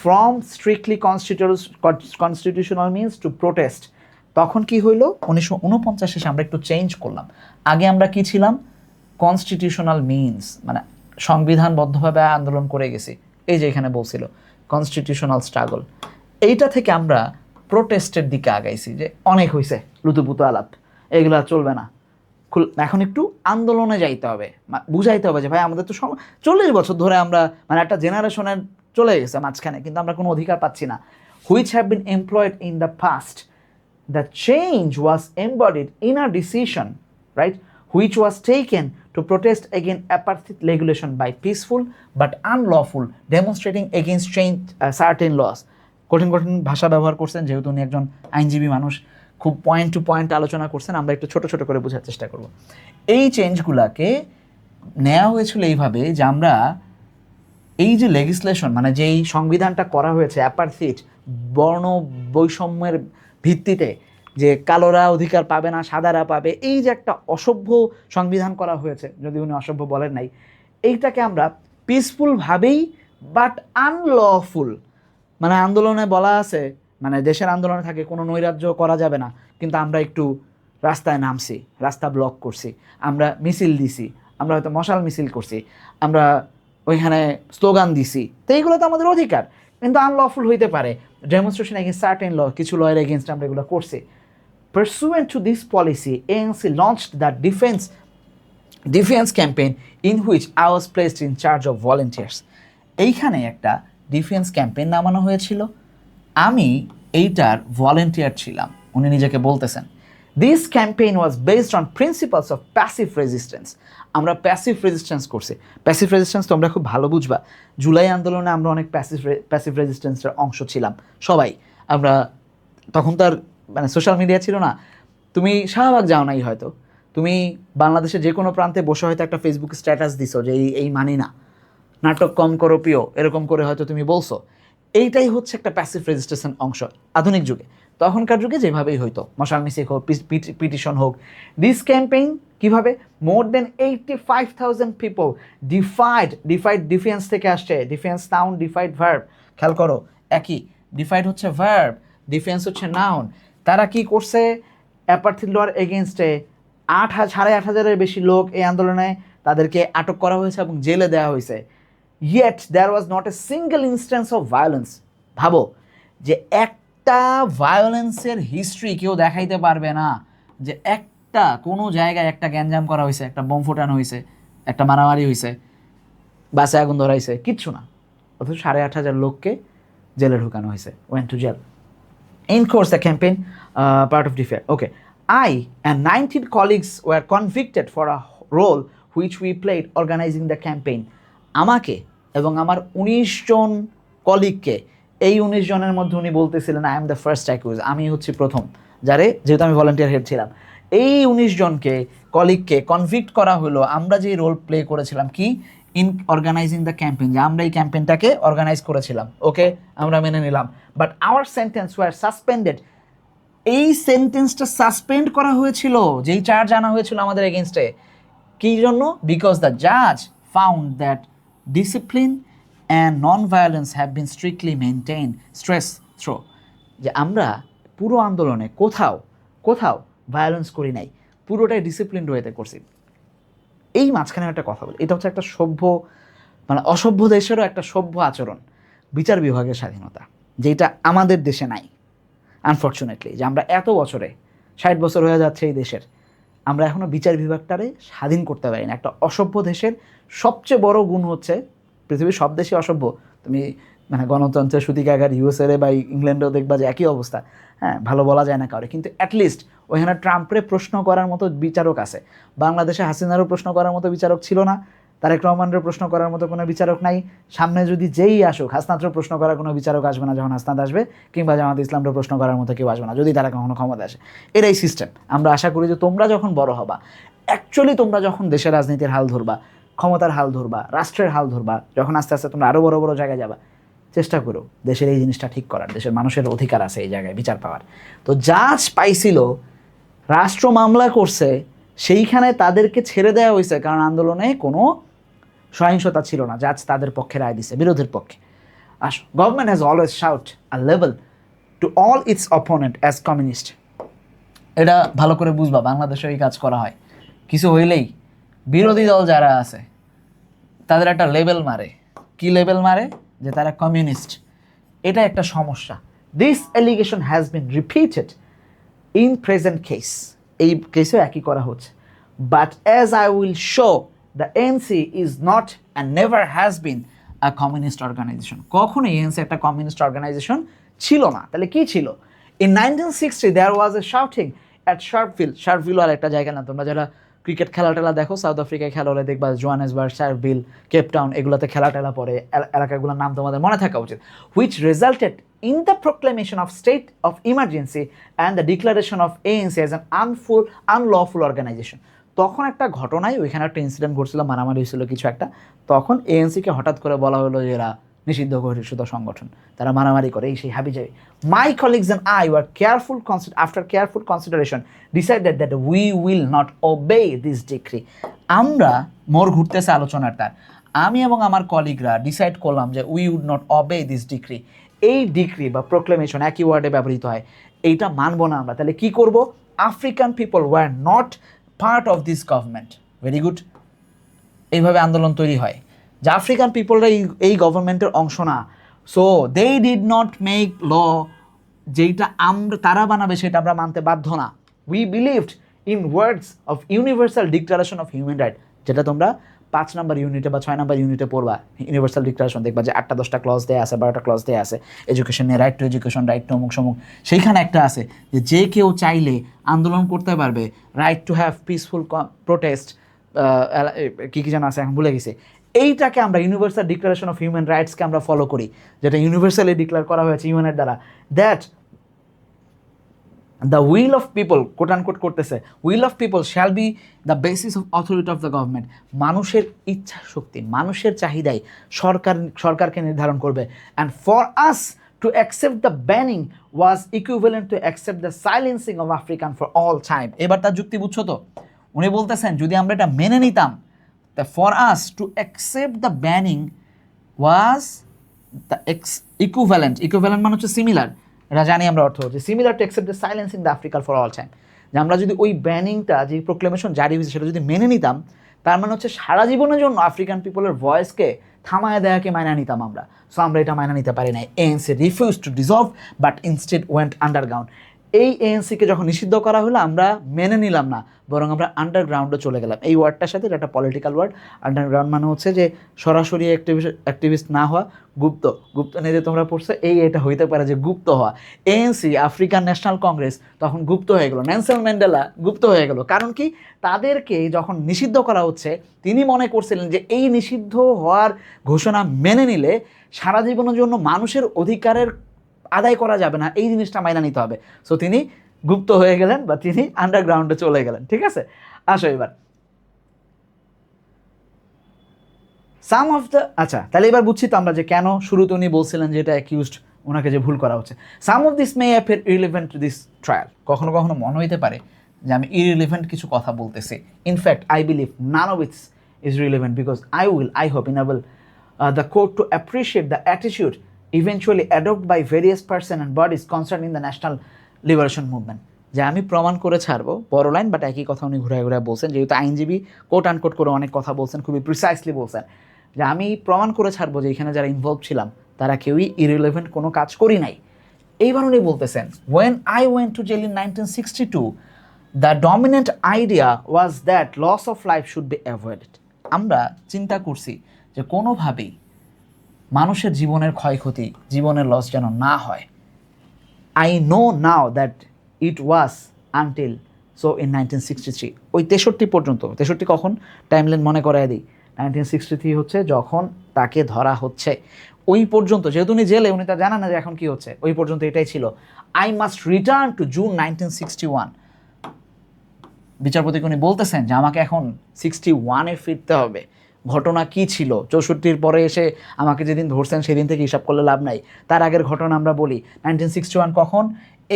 from strictly constitutional means to protest. তখন কি হইল, 1949 আমরা একটু চেঞ্জ করলাম। আগে আমরা কি ছিলাম? কনস্টিটিউশনাল মিনস, মানে সংবিধানবদ্ধভাবে আন্দোলন করে গেছি। এই যে এখানে বলছিল কনস্টিটিউশনাল স্ট্রাগল, এইটা থেকে আমরা প্রোটেস্টের দিকে আগাইছি, যে অনেক হয়েছে লুতুপুতু আলাপ, এগুলো চলবে না, এখন একটু আন্দোলনে যাইতে হবে, বুঝাইতে হবে যে ভাই আমাদের তো 40 বছর ধরে আমরা, মানে একটা জেনারেশনের চলে গেছে মাঝখানে, কিন্তু আমরা কোনো অধিকার পাচ্ছি না। Which have been employed in the past, the change was embodied in a decision, right, which was taken to protest against apartheid regulation by peaceful but unlawful demonstrating against change certain laws. কঠিন কঠিন ভাষা ব্যবহার করছেন, যেহেতু উনি একজন আইনজীবী মানুষ, খুব পয়েন্ট টু পয়েন্ট আলোচনা করছেন, আমরা একটু ছোট ছোট করে বোঝার চেষ্টা করব। এই চেঞ্জগুলোকে নেওয়া হয়েছিল এইভাবে যে আমরা এই যে লেজিসলেশন, মানে যেই সংবিধানটা করা হয়েছে অ্যাপারথিড, বর্ণ বৈষম্যের ভিত্তিতে, যে কালোরা অধিকার পাবে না, সাদারা পাবে, এই যে একটা অসভ্য সংবিধান করা হয়েছে, যদি উনি অসভ্য বলেন নাই, এইটাকে আমরা পিসফুলভাবেই বাট আনলফুল, মানে আন্দোলনে বলা আছে, মানে দেশের আন্দোলনে থাকে কোনো নৈরাজ্য করা যাবে না, কিন্তু আমরা একটু রাস্তায় নামছি, রাস্তা ব্লক করছি, আমরা মিছিল দিছি, আমরা হয়তো মশাল মিছিল করছি, আমরা ওইখানে স্লোগান দিছি, তো এইগুলো তো আমাদের অধিকার, কিন্তু আনলফুল হইতে পারে। ডেমনস্ট্রেশন এগেইনস্ট সার্টেন ল, কিছু লয়ের এগেইনস্ট আমরা এগুলো করছি। Pursuant to this policy, ANC launched the defense campaign in which I was placed in charge of volunteers. এইখানে একটা ডিফেন্স ক্যাম্পেইন নামানো হয়েছিল, আমি এইটার ভলেন্টিয়ার ছিলাম, উনি নিজেকে বলতেছেন। This campaign was based on principles of passive resistance. আমরা প্যাসিভ রেজিস্ট্যান্স করছি। প্যাসিভ রেজিস্ট্যান্স তোমরা খুব ভালো বুঝবা, জুলাই আন্দোলনে আমরা অনেক প্যাসিভ রেজিস্ট্যান্সের অংশ ছিলাম সবাই। আমরা তখন তার মানে সোশ্যাল মিডিয়া ছিল না, তুমি শাহবাগ যাও নাই হয়তো, তুমি বাংলাদেশের যে কোনো প্রান্তে বসে হয়তো একটা ফেসবুক স্ট্যাটাস দিছো যে এই মানি না, নাটক কম করো প্রিয়, এরকম করে হয়তো তুমি বলছো। এইটাই হচ্ছে একটা প্যাসিভ রেজিস্ট্রেশন অংশ আধুনিক যুগে। তখনকার যুগে যেভাবেই হইতো, মশাল মিছিল হোক, পিটিশন হোক। দিস ক্যাম্পেইন কীভাবে, মোর দেন 85,000 পিপল ডিফেন্স থেকে আসছে, ডিফেন্স নাউন, ডিফাইড ভার্ব, খেয়াল করো একই, ডিফাইড হচ্ছে ভার্ব, ডিফেন্স হচ্ছে নাউন। তারা কি করছে, অ্যাপারথিড লর এগেনস্টে 8,500-এর বেশি লোক এই আন্দোলনে, তাদেরকে আটক করা হয়েছে এবং জেলে দেওয়া হয়েছে। Yet there was not a single instance of violence. ভাবো যে একটা ভায়োলেন্সের হিস্ট্রি কেউ দেখাইতে পারবে না, যে একটা কোনো জায়গায় একটা গ্যাঞ্জাম করা হয়েছে, একটা বোম ফোটানো হয়েছে, একটা মারামারি হয়েছে, বাসে আগুন ধরাইছে, কিচ্ছু না। অথচ 8,500 লোককে জেলে ঢুকানো হয়েছে, went to jail. In course, the campaign part of DFAIR. Okay, I and 19 colleagues were convicted for a role which we played organizing the campaign. আমাকে এবং আমার 19 জন কলিগকে, এই 19 জনের মধ্যে উনি বলতেছিলেন I am the first accuse, আমি হচ্ছি প্রথম যারে, যেহেতু আমি ভলান্টিয়ার হেড ছিলাম, এই 19 জনকে কলিগকে কনভিক্ট করা হলো আমরা যে রোল প্লে করেছিলাম কি ইন অর্গানাইজিং দ্য ক্যাম্পেইন, যে আমরা এই ক্যাম্পেইনটাকে অর্গানাইজ করেছিলাম। ওকে, আমরা মেনে নিলাম, but our sentence were suspended. এই সেন্টেন্সটা সাসপেন্ড করা হয়েছিল, যেই চার্জ আনা হয়েছিল আমাদের এগেনস্টে, কী জন্য? বিকজ দ্য জাজ found that discipline and non violence have been strictly maintain stress throw, যে আমরা পুরো আন্দোলনে কোথাও কোথাও ভায়োলেন্স করি নাই, পুরোটাই ডিসিপ্লিন ওয়েতে করছি। এই মাঝখানে একটা কথা বলি, এটা হচ্ছে একটা সভ্য, মানে অসভ্য দেশেরও একটা সভ্য আচরণ, বিচার বিভাগের স্বাধীনতা, যেটা আমাদের দেশে নাই আনফর্চুনেটলি। যে আমরা এত বছরে, 60 বছর হয়ে যাচ্ছে এই দেশের, আমরা এখনও বিচার বিভাগটারে স্বাধীন করতে পারি না। একটা অসভ্য দেশের সবচেয়ে বড় গুণ হচ্ছে, পৃথিবীর সব দেশই অসভ্য, তুমি মানে গণতন্ত্রের সূতিকাগার ইউএসএ বা ইংল্যান্ডেও দেখবা যে একই অবস্থা, হ্যাঁ, ভালো বলা যায় না কাউরে, কিন্তু অ্যাটলিস্ট ওইখানে ট্রাম্পরে প্রশ্ন করার মতো বিচারক আছে। বাংলাদেশে হাসিনারও প্রশ্ন করার মতো বিচারক ছিল না, তারেক রহমানের প্রশ্ন করার মতো কোনো বিচারক নাই, সামনে যদি যেই আসুক হাসনাতেরও প্রশ্ন করার কোনো বিচারক আসবে না যখন হাসনাত আসবে, কিংবা জামাত ইসলামেরও প্রশ্ন করার মতো কেউ আসবে না যদি তারা কখনো ক্ষমতা আসে। এরাই সিস্টেম। আমরা আশা করি যে তোমরা যখন বড় হবা, অ্যাকচুয়ালি তোমরা যখন দেশের রাজনীতির হাল ধরবা, ক্ষমতার হাল ধরবা, রাষ্ট্রের হাল ধরবা, যখন আস্তে আস্তে তোমরা আরও বড় বড় জায়গায় যাবা, চেষ্টা করো দেশের এই জিনিসটা ঠিক করার। দেশের মানুষের অধিকার আছে এই জায়গায় বিচার পাওয়ার। তো জাজ পাইছিল, রাষ্ট্র মামলা করছে, সেইখানে তাদেরকে ছেড়ে দেওয়া হয়েছে কারণ আন্দোলনে কোনো সহিংসতা ছিল না। জাজ তাদের পক্ষে রায় দিছে, বিরোধীর পক্ষে। Government has always shout a level to all its opponent as communist. এটা ভালো করে বুঝবা, বাংলাদেশে এই কাজ করা হয়। কিছু হইলেই বিরোধী দল যারা আছে তাদের একটা লেবেল মারে। কি লেবেল মারে? যে তারা কমিউনিস্ট। এটা একটা সমস্যা। This allegation has been repeated in present case, এই কেসেও একই করা হচ্ছে। But as I will show, the NC is not and never has been a communist organization. কখনোই এনসি একটা কমিউনিস্ট অর্গানাইজেশন ছিল না। তাহলে কি ছিল? In 1960 there was a shooting at Sharpeville. Sharpeville আর একটা জায়গা না, তোমরা যারা ক্রিকেট খেলা টেলা দেখো, সাউথ আফ্রিকায় খেলা হলে দেখবা জোহানেসবার্গ, শার্পভিল, কেপটাউন, এগুলোতে খেলা টেলা পড়ে, এলাকাগুলোর নাম তোমাদের মনে থাকা উচিত। Which resulted in the proclamation of state of emergency and the declaration of ANC as an unlawful organization. তখন একটা ঘটনায় ওইখানে একটা ইনসিডেন্ট ঘটছিল, মারামারি হয়েছিল কিছু একটা, তখন এএনসিকে হঠাৎ করে বলা হলো যে এরা নিষিদ্ধ ঘোষিত সংগঠন, তারা মারামারি করে, এই সেই হাবি যাবি। My colleagues and I were after careful consideration decided that we will not obey this decree. আমরা মোর ঘুরতেছে আলোচনার তার, আমি এবং আমার কলিগরা ডিসাইড করলাম যে we would not obey this decree. এই ডিক্রি বা প্রোক্লেমেশন একই ওয়ার্ডে ব্যবহৃত হয়, এইটা মানবো না আমরা। তাহলে কি করব? African people were not part of this government. Very good. এইভাবে আন্দোলন তৈরি হয় যে আফ্রিকান পিপলরা এই গভর্নমেন্টের অংশ না। So they did not make law, যেইটা আমরা তারা বানাবে সেটা আমরা মানতে বাধ্য না। We believed in words of universal declaration of human right, যেটা তোমরা 5 নম্বর ইউনিটে বা 6 নম্বর ইউনিটে পড়বা। ইউনিভার্সাল ডিক্লারেশন দেখবা যে 8টা 10টা ক্লজ দেয়া আছে, 12টা ক্লজ দেয়া আছে এডুকেশন নিয়ে, right two education, right two অমুক সমুক। সেইখানে একটা আছে যে যে কেউ চাইলে আন্দোলন করতে পারবে, right to have peaceful protest, কী কী যেন আছে এখন ভুলে গেছে। এইটাকে আমরা ইউনিভার্সাল ডিক্লারেশন অফ হিউম্যান রাইটসকে আমরা ফলো করি, যেটা ইউনিভার্সালি ডিক্লেয়ার করা হয়েছে ইউএনের দ্বারা, that the will of people, quote unquote করতেছে, will of people shall be the basis of authority of the government. মানুষের ইচ্ছা শক্তি, মানুষের চাহিদাই সরকারকে নির্ধারণ করবে। and for us to accept the banning was equivalent to accept the silencing of African for all time. এবার তার যুক্তি বুঝছো তো? উনি বলতেছেন যদি আমরা এটা মেনে নিতাম, তা for us to accept the banning was the equivalent মানে হচ্ছে সিমিলার, এটা জানি আমরা অর্থ হচ্ছে similar to accept the silencing the Africa for all time. যে আমরা যদি ওই ব্যানিংটা, যে প্রোক্লেমেশন জারি হয়েছে সেটা যদি মেনে নিতাম, তার মানে হচ্ছে সারা জীবনের জন্য আফ্রিকান পিপলের ভয়েসকে থামায় দেয়াকে মাইনা নিতাম আমরা। সো আমরা এটা মাইনা নিতে পারি নাই। ANC refuse to dissolve but instead went underground. এই এএনসিকে যখন নিষিদ্ধ করা হলো আমরা মেনে নিলাম না, বরং আমরা আন্ডারগ্রাউন্ডে চলে গেলাম। এই ওয়ার্ডটার সাথে এটা একটা পলিটিক্যাল ওয়ার্ড। আন্ডারগ্রাউন্ড মানে হচ্ছে যে সরাসরি অ্যাক্টিভিস্ট না হওয়া, গুপ্ত। গুপ্ত নিয়ে যে তোমরা পড়ছো, এটা হইতে পারে যে গুপ্ত হওয়া। এএনসি আফ্রিকান ন্যাশনাল কংগ্রেস তখন গুপ্ত হয়ে গেল, নেলসন ম্যান্ডেলা গুপ্ত হয়ে গেল। কারণ কি, তাদেরকে যখন নিষিদ্ধ করা হচ্ছে তিনি মনে করছিলেন যে এই নিষিদ্ধ হওয়ার ঘোষণা মেনে নিলে সারা জীবনের জন্য মানুষের অধিকারের আদায় করা যাবে না, এই জিনিসটা মাইনা নিতে হবে। সো তিনি গুপ্ত হয়ে গেলেন বা তিনি আন্ডারগ্রাউন্ডে চলে গেলেন। ঠিক আছে, আসো এবার সাম অফ দ্য, আচ্ছা তাহলে এবার বুঝছি তো আমরা যে কেন শুরুতে উনি বলছিলেন যে এটা অ্যাকিউজড, ওনাকে যে ভুল করা হচ্ছে। Some of this may appear irrelevant to this trial. কখনো কখনো মনে হইতে পারে যে আমি ইররিলেভেন্ট কিছু কথা বলতেছি। In fact I believe none of its is relevant because I hope enable the court to appreciate the attitude eventually adopted by various persons and bodies concerned in the national liberation movement. যে আমি প্রমাণ করে ছাড়বো, বড় line, but একই কথা উনি ঘুরায় ঘুরায় বলছেন, যেহেতু আইনজীবী কোট আনকোট করে অনেক কথা বলছেন, খুবই প্রিসাইসলি বলছেন যে আমি প্রমাণ করে ছাড়বো যে এখানে যারা ইনভলভ ছিলাম তারা কেউই ইররিলেভেন্ট কোনো কাজ করি নাই। এইবার উনি বলতেছেন, when I went to jail in 1962 the dominant idea was that loss of life should be avoided. আমরা চিন্তা করছি যে কোনোভাবেই মানুষের জীবনের ক্ষয়ক্ষতি, জীবনের লস যেন না হয়। I know now that it was until so in 1963, ওই 63 পর্যন্ত, 63 কখন টাইমলাইন মনে করায় দিই, 1963 হচ্ছে যখন তাকে ধরা হচ্ছে, ওই পর্যন্ত যেহেতু উনি জেলে, উনি তা জানা না যে এখন কি হচ্ছে, ওই পর্যন্ত এটাই ছিল। I must return to June 1961। বিচারপতিকে উনি বলতেছেন যে আমাকে এখন 61-এ ফিরতে হবে। ঘটনা কি ছিল, 64-র পরে এসে আমাকে যেদিন ধরছেন সেদিন থেকে হিসাব করলে লাভ নাই, তার আগের ঘটনা আমরা বলি। 1961 কখন,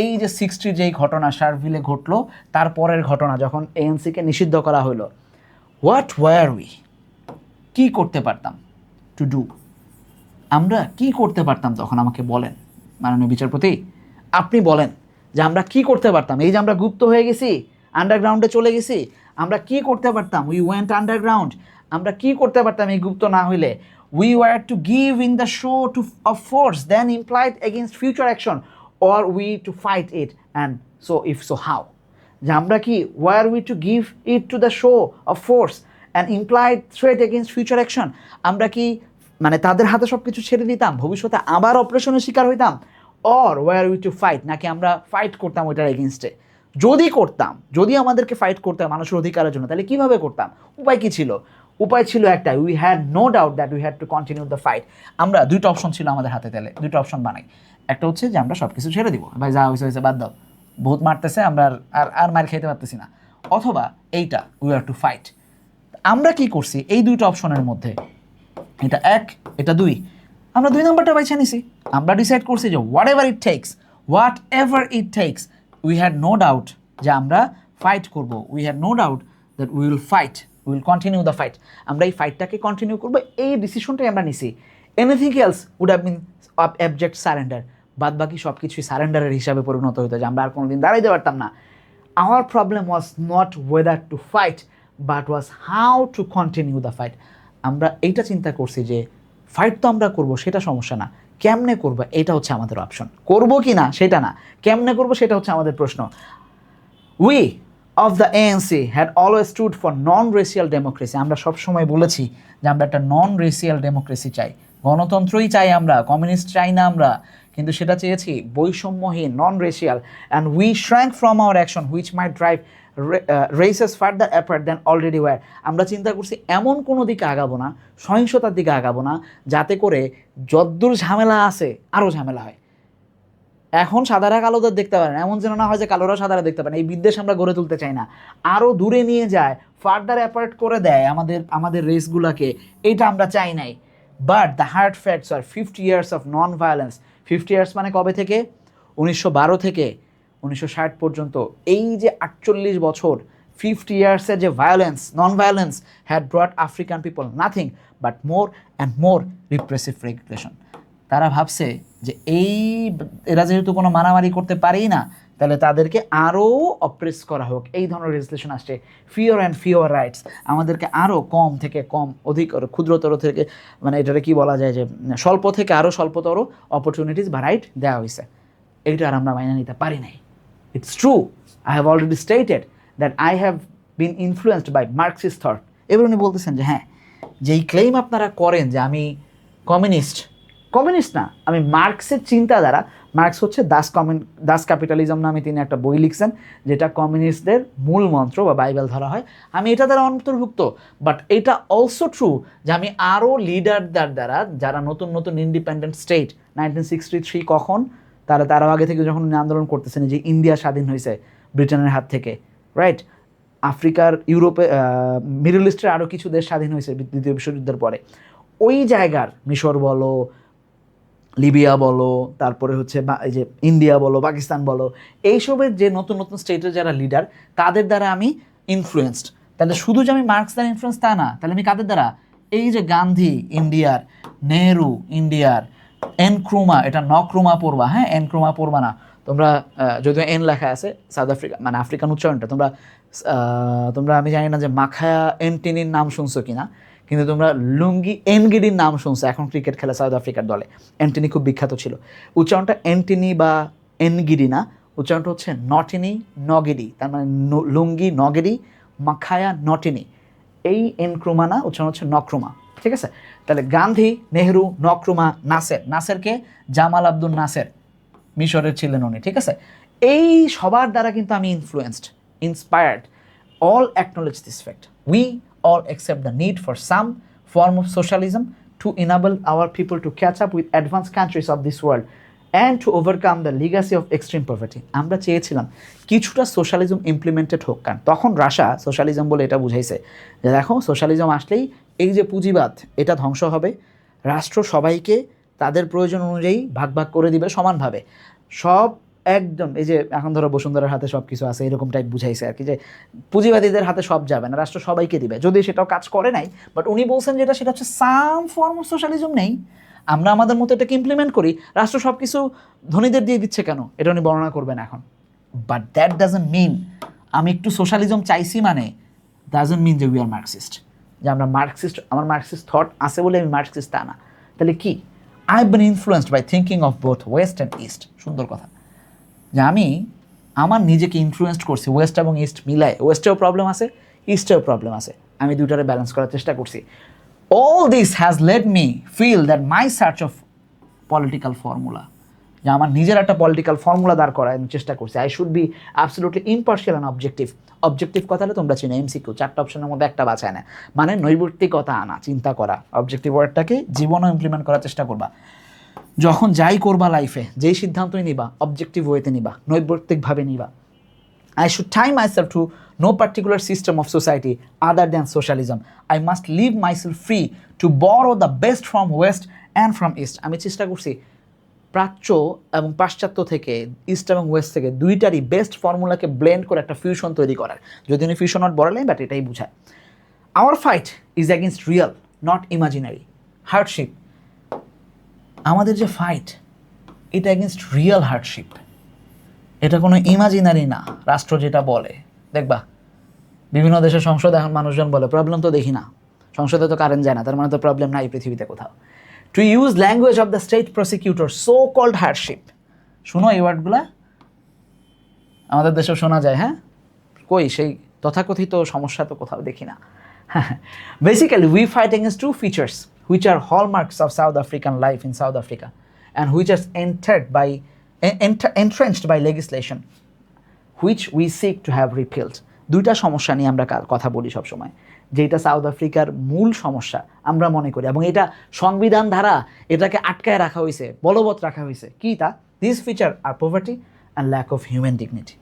এই যে 60 যেই ঘটনা শার্ভিলে ঘটলো তারপরের ঘটনা যখন এএনসিকে নিষিদ্ধ করা হলো। হোয়াট ওয়ার উই, কী করতে পারতাম টু ডু, আমরা কি করতে পারতাম তখন আমাকে বলেন মাননীয় বিচারপতি, আপনি বলেন যে আমরা কি করতে পারতাম। এই যে আমরা গুপ্ত হয়ে গেছি, আন্ডারগ্রাউন্ডে চলে গেছি, আমরা কি করতে পারতাম, উই ওয়েন্ট আন্ডারগ্রাউন্ড, আমরা কি করতে পারতাম এই গুপ্ত না হইলে। We were to give in the show to of force then implied against future action or we to fight it and so if so how. যে আমরা কি, were we to give it to the show of force and implied threat against future action, আমরা কি মানে তাদের হাতে সব কিছু ছেড়ে দিতাম, ভবিষ্যতে আবার অপারেশনের শিকার হইতাম, or were we to fight, নাকি আমরা ফাইট করতাম ওইটার এগেনস্টে। যদি করতাম, যদি আমাদেরকে ফাইট করতে হয় মানুষের অধিকারের জন্য, তাহলে কীভাবে করতাম, উপায় কী ছিল? উপায় ছিল একটাই, we had no doubt that we had to continue the fight. আমরা দুইটা অপশন ছিল আমাদের হাতে, তাহলে দুইটা অপশন বানাই। একটা হচ্ছে যে আমরা সব কিছু ছেড়ে দিব, ভাই যা হয়েছে হয়েছে বাদ দাও, বহুত মারতেছে, আমরা আর আর মার খাইতে পারতেছি না। অথবা এইটা, উই হ্যাভ টু ফাইট। আমরা কি করছি এই দুইটা অপশনের মধ্যে, এটা এক, এটা দুই, আমরা 2 নম্বরটা বাইছে নিছি। আমরা ডিসাইড করছি যে whatever it takes, we had no doubt যে আমরা ফাইট করব, we had no doubt that we will fight, we will continue the fight. আমরা এই ফাইটটাকে কন্টিনিউ করবো, এই ডিসিশনটাই আমরা নিছি। Anything else would have been abject surrender, বাদ বাকি সব কিছুই সারেন্ডারের হিসাবে পরিণত হতো, যে আমরা আর কোনোদিন দাঁড়াইতে পারতাম না। Hour problem was not weather to fight but was how to continue the fight. আমরা এইটা চিন্তা করছি যে ফাইট তো আমরা করবো, সেটা সমস্যা না, কেমনে করবো এটা হচ্ছে আমাদের অপশন। করবো কি না সেটা না, কেমনে করবো সেটা হচ্ছে আমাদের প্রশ্ন। We of the ANC had always stood for non racial democracy. আমরা সবসময় বলেছি যে আমরা একটা নন রেসিয়াল ডেমোক্রেসি চাই, গণতন্ত্রই চাই আমরা, কমিউনিস্ট চাই না আমরা, কিন্তু সেটা চেয়েছি বৈষম্যহীন, non racial. And we shrank from our action which might drive races further apart than already were. আমরা চিন্তা করছি এমন কোনো দিকে আগাবো না, সহিংসতার দিকে আগাবো না, যাতে করে যদ্দূর ঝামেলা আছে আরও ঝামেলা হয়। এখন সাদারা কালোদের দেখতে পারেন, এমন যেন না হয় যে কালোরা সাদারা দেখতে পারেন। এই বিদ্বেষ আমরা গড়ে তুলতে চাই না, আরও দূরে নিয়ে যায়, ফার্দার অ্যাপার্ট করে দেয় আমাদের রেসগুলোকে, এইটা আমরা চাই নাই। But the hard facts are 50 years of non violence. 50 years মানে কবে থেকে? 1912 থেকে 1960 পর্যন্ত, এই যে 48 বছর, 50 years-এর যে violence, non violence had ব্রট African people nothing but more and more repressive regulation. তারা ভাবছে যে এরা যেহেতু কোনো মারামারি করতে পারেই না, তাহলে তাদেরকে আরও অপ্রেস করা হোক, এই ধরনের রেজুলেশন আসছে। ফিওর অ্যান্ড ফিওর রাইটস, আমাদেরকে আরও কম থেকে কম, অধিক ক্ষুদ্রতর থেকে, মানে এটাকে কি বলা যায়, যে স্বল্প থেকে আরও স্বল্পতর অপরচুনিটিস বা রাইট দেওয়া হয়েছে। এইটা আর আমরা মাইনে নিতে পারি নাই। It's true. I have already stated that I have been influenced by Marxist thought. এবার উনি বলতেছেন যে হ্যাঁ, যেই ক্লেম আপনারা করেন যে আমি কমিউনিস্ট না, আমি মার্কসের চিন্তাধারা, মার্কস হচ্ছে দাস ক্যাপিটালিজম নামে তিনি একটা বই লিখছেন যেটা কমিউনিস্টদের মূল মন্ত্র বা বাইবেল ধরা হয়, আমি এটা দ্বারা অন্তর্ভুক্ত। বাট এটা অলসো ট্রু যে আমি আরও লিডারদের দ্বারা, যারা নতুন নতুন ইন্ডিপেন্ডেন্ট স্টেট 1963 কখন, তারাও আগে থেকে যখন উনি আন্দোলন করতেছেন যে ইন্ডিয়া স্বাধীন হয়েছে ব্রিটেনের হাত থেকে, রাইট, আফ্রিকার, ইউরোপে, মিডল ইস্টের আরও কিছু দেশ স্বাধীন হয়েছে দ্বিতীয় বিশ্বযুদ্ধের পরে, ওই জায়গার মিশর বলো, লিবিয়া বলো, তারপরে হচ্ছে এই যে ইন্ডিয়া বলো, পাকিস্তান বলো, এইসবের যে নতুন নতুন স্টেটের যারা লিডার, তাদের দ্বারা আমি ইনফ্লুয়েন্সড। তাহলে শুধু যে আমি মার্কস দ্বারা ইনফ্লুয়েন্স তা না, তাহলে আমি কাদের দ্বারা, এই যে গান্ধী ইন্ডিয়ার, নেহরু ইন্ডিয়ার, এনক্রুমা, এটা নক্রুমা পড়বা, হ্যাঁ, এনক্রুমা পড়বা না তোমরা, যদিও এন লেখা আছে, সাউথ আফ্রিকা মানে আফ্রিকান উচ্চারণটা তোমরা আমি জানি না যে মাখায়া এন্টিনির নাম শুনছো কিনা, কিন্তু তোমরা লুঙ্গি এনগিডির নাম শুনছো, এখন ক্রিকেট খেলে সাউথ আফ্রিকার দলে, এন্টিনি খুব বিখ্যাত ছিল। উচ্চারণটা এন্টিনি বা এনগিডি না, উচ্চারণটা হচ্ছে নটিনি নগিডি, তার মানে লুঙ্গি নগিডি, মাখায়া নটিনি, এই এনক্রুমা না, উচ্চারণ হচ্ছে নক্রুমা, ঠিক আছে। তাহলে গান্ধী, নেহরু, নক্রুমা, নাসেরকে জামাল আব্দুল নাসের, মিশরের ছিলেন উনি, ঠিক আছে। এই সবার দ্বারা কিন্তু আমি inspired. All acknowledge this fact. We all accept the need for some form of socialism to enable our people to catch up with advanced countries of this world and to overcome the legacy of extreme poverty. আমরা চেয়েছিলাম কিছুটা socialism implemented হোক, কারণ তখন রাশা socialism বলে এটা বুঝাইছে যে দেখো সোশ্যালিজম আসলেই এই যে পুঁজিবাদ এটা ধ্বংস হবে, রাষ্ট্র সবাইকে তাদের প্রয়োজন অনুযায়ী ভাগ ভাগ করে দিবে সমানভাবে, সব একদম এই যে এখন ধরো বসুন্ধরার হাতে সব কিছু আছে এরকম টাইপ বুঝাইছে আর কি, যে পুঁজিবাদীদের হাতে সব যাবে না, রাষ্ট্র সবাইকে দিবে, যদি সেটাও কাজ করে নাই, বাট উনি বলছেন যেটা সেটা হচ্ছে সাম ফর্ম অফ সোশ্যালিজম নেই, আমরা আমাদের মতো এটাকে ইমপ্লিমেন্ট করি, রাষ্ট্র সব কিছু ধনীদের দিয়ে দিচ্ছে কেন, এটা উনি বর্ণনা করবেন এখন। বাট দ্যাট ডাজন্ট মিন আমি একটু সোশ্যালিজম চাইছি মানে ডাজন্ট মিন যে উই আর মার্কসিস্ট, যে আমরা মার্কসিস্ট, আমার মার্কসিস্ট থট আছে বলে আমি মার্কসিস্ট তা না। তাহলে কি, I have been influenced by thinking of both west and east. সুন্দর কথা, যে আমি আমার নিজেকে ইনফ্লুয়েন্সড করছি ওয়েস্ট এবং ইস্ট মিলায়, ওয়েস্টেও প্রবলেম আছে, ইস্টেও প্রবলেম আছে, আমি দুইটারে ব্যালেন্স করার চেষ্টা করছি। All this has led me feel that my search of political formula, যে আমার নিজের একটা পলিটিক্যাল ফর্মুলা দাঁড় করার আমি চেষ্টা করছি। I should be absolutely impartial and objective. Objective কথাটা তোমরা চিনো, এমসিকিউ, 4টা অপশনের মধ্যে একটা বাছায় না, মানে নৈর্ব্যক্তিকতা আনা, চিন্তা করা। অবজেক্টিভ ওয়ার্ডটাকে জীবনেও ইমপ্লিমেন্ট করার চেষ্টা করবা। যখন যাই করবা লাইফে, যেই সিদ্ধান্তই নিবা অবজেক্টিভ ওয়েতে নিবা, নৈর্ব্যক্তিকভাবে নিবা। I should tie myself to no particular system of society other than socialism. I must leave myself free to borrow the best from West and from East. আমি চেষ্টা করছি প্রাচ্য এবং পাশ্চাত্য থেকে, ইস্ট এবং ওয়েস্ট থেকে দুইটারই বেস্ট ফর্মুলাকে ব্লেন্ড করে একটা ফিউশন তৈরি করার। যদি উনি ফিউশন নট বলেন, বাট এটাই বোঝায়। Our fight is against real, not imaginary hardship. আমাদের যে ফাইট, এটা এগেনস্ট রিয়েল হার্ডশিপ, এটা কোনো ইমাজিনারি না। রাষ্ট্র যেটা বলে, দেখবা বিভিন্ন দেশের সংসদে এখন মানুষজন বলে প্রবলেম তো দেখি না, সংসদে তো কারেন্ট যায় না, তার মানে তো প্রবলেম নাই পৃথিবীতে কোথাও। To use language of the state prosecutor, so called hardship. শুনো এই ওয়ার্ডগুলা, আমাদের দেশেও শোনা যায়, হ্যাঁ, কই সেই তথাকথিত সমস্যা তো কোথাও দেখি না। Basically we fight against two features which are hallmarks of South African life in South Africa and which are entrenched by legislation which we seek to have repealed. দুইটা সমস্যা নিয়ে আমরা কথা বলি সবসময়, যেটা সাউথ আফ্রিকার মূল সমস্যা আমরা মনে করি, এবং এটা সংবিধান দ্বারা এটাকে আটকায় রাখা হয়েছে, বলবৎ রাখা হয়েছে। কি তা? This feature are poverty and lack of human dignity.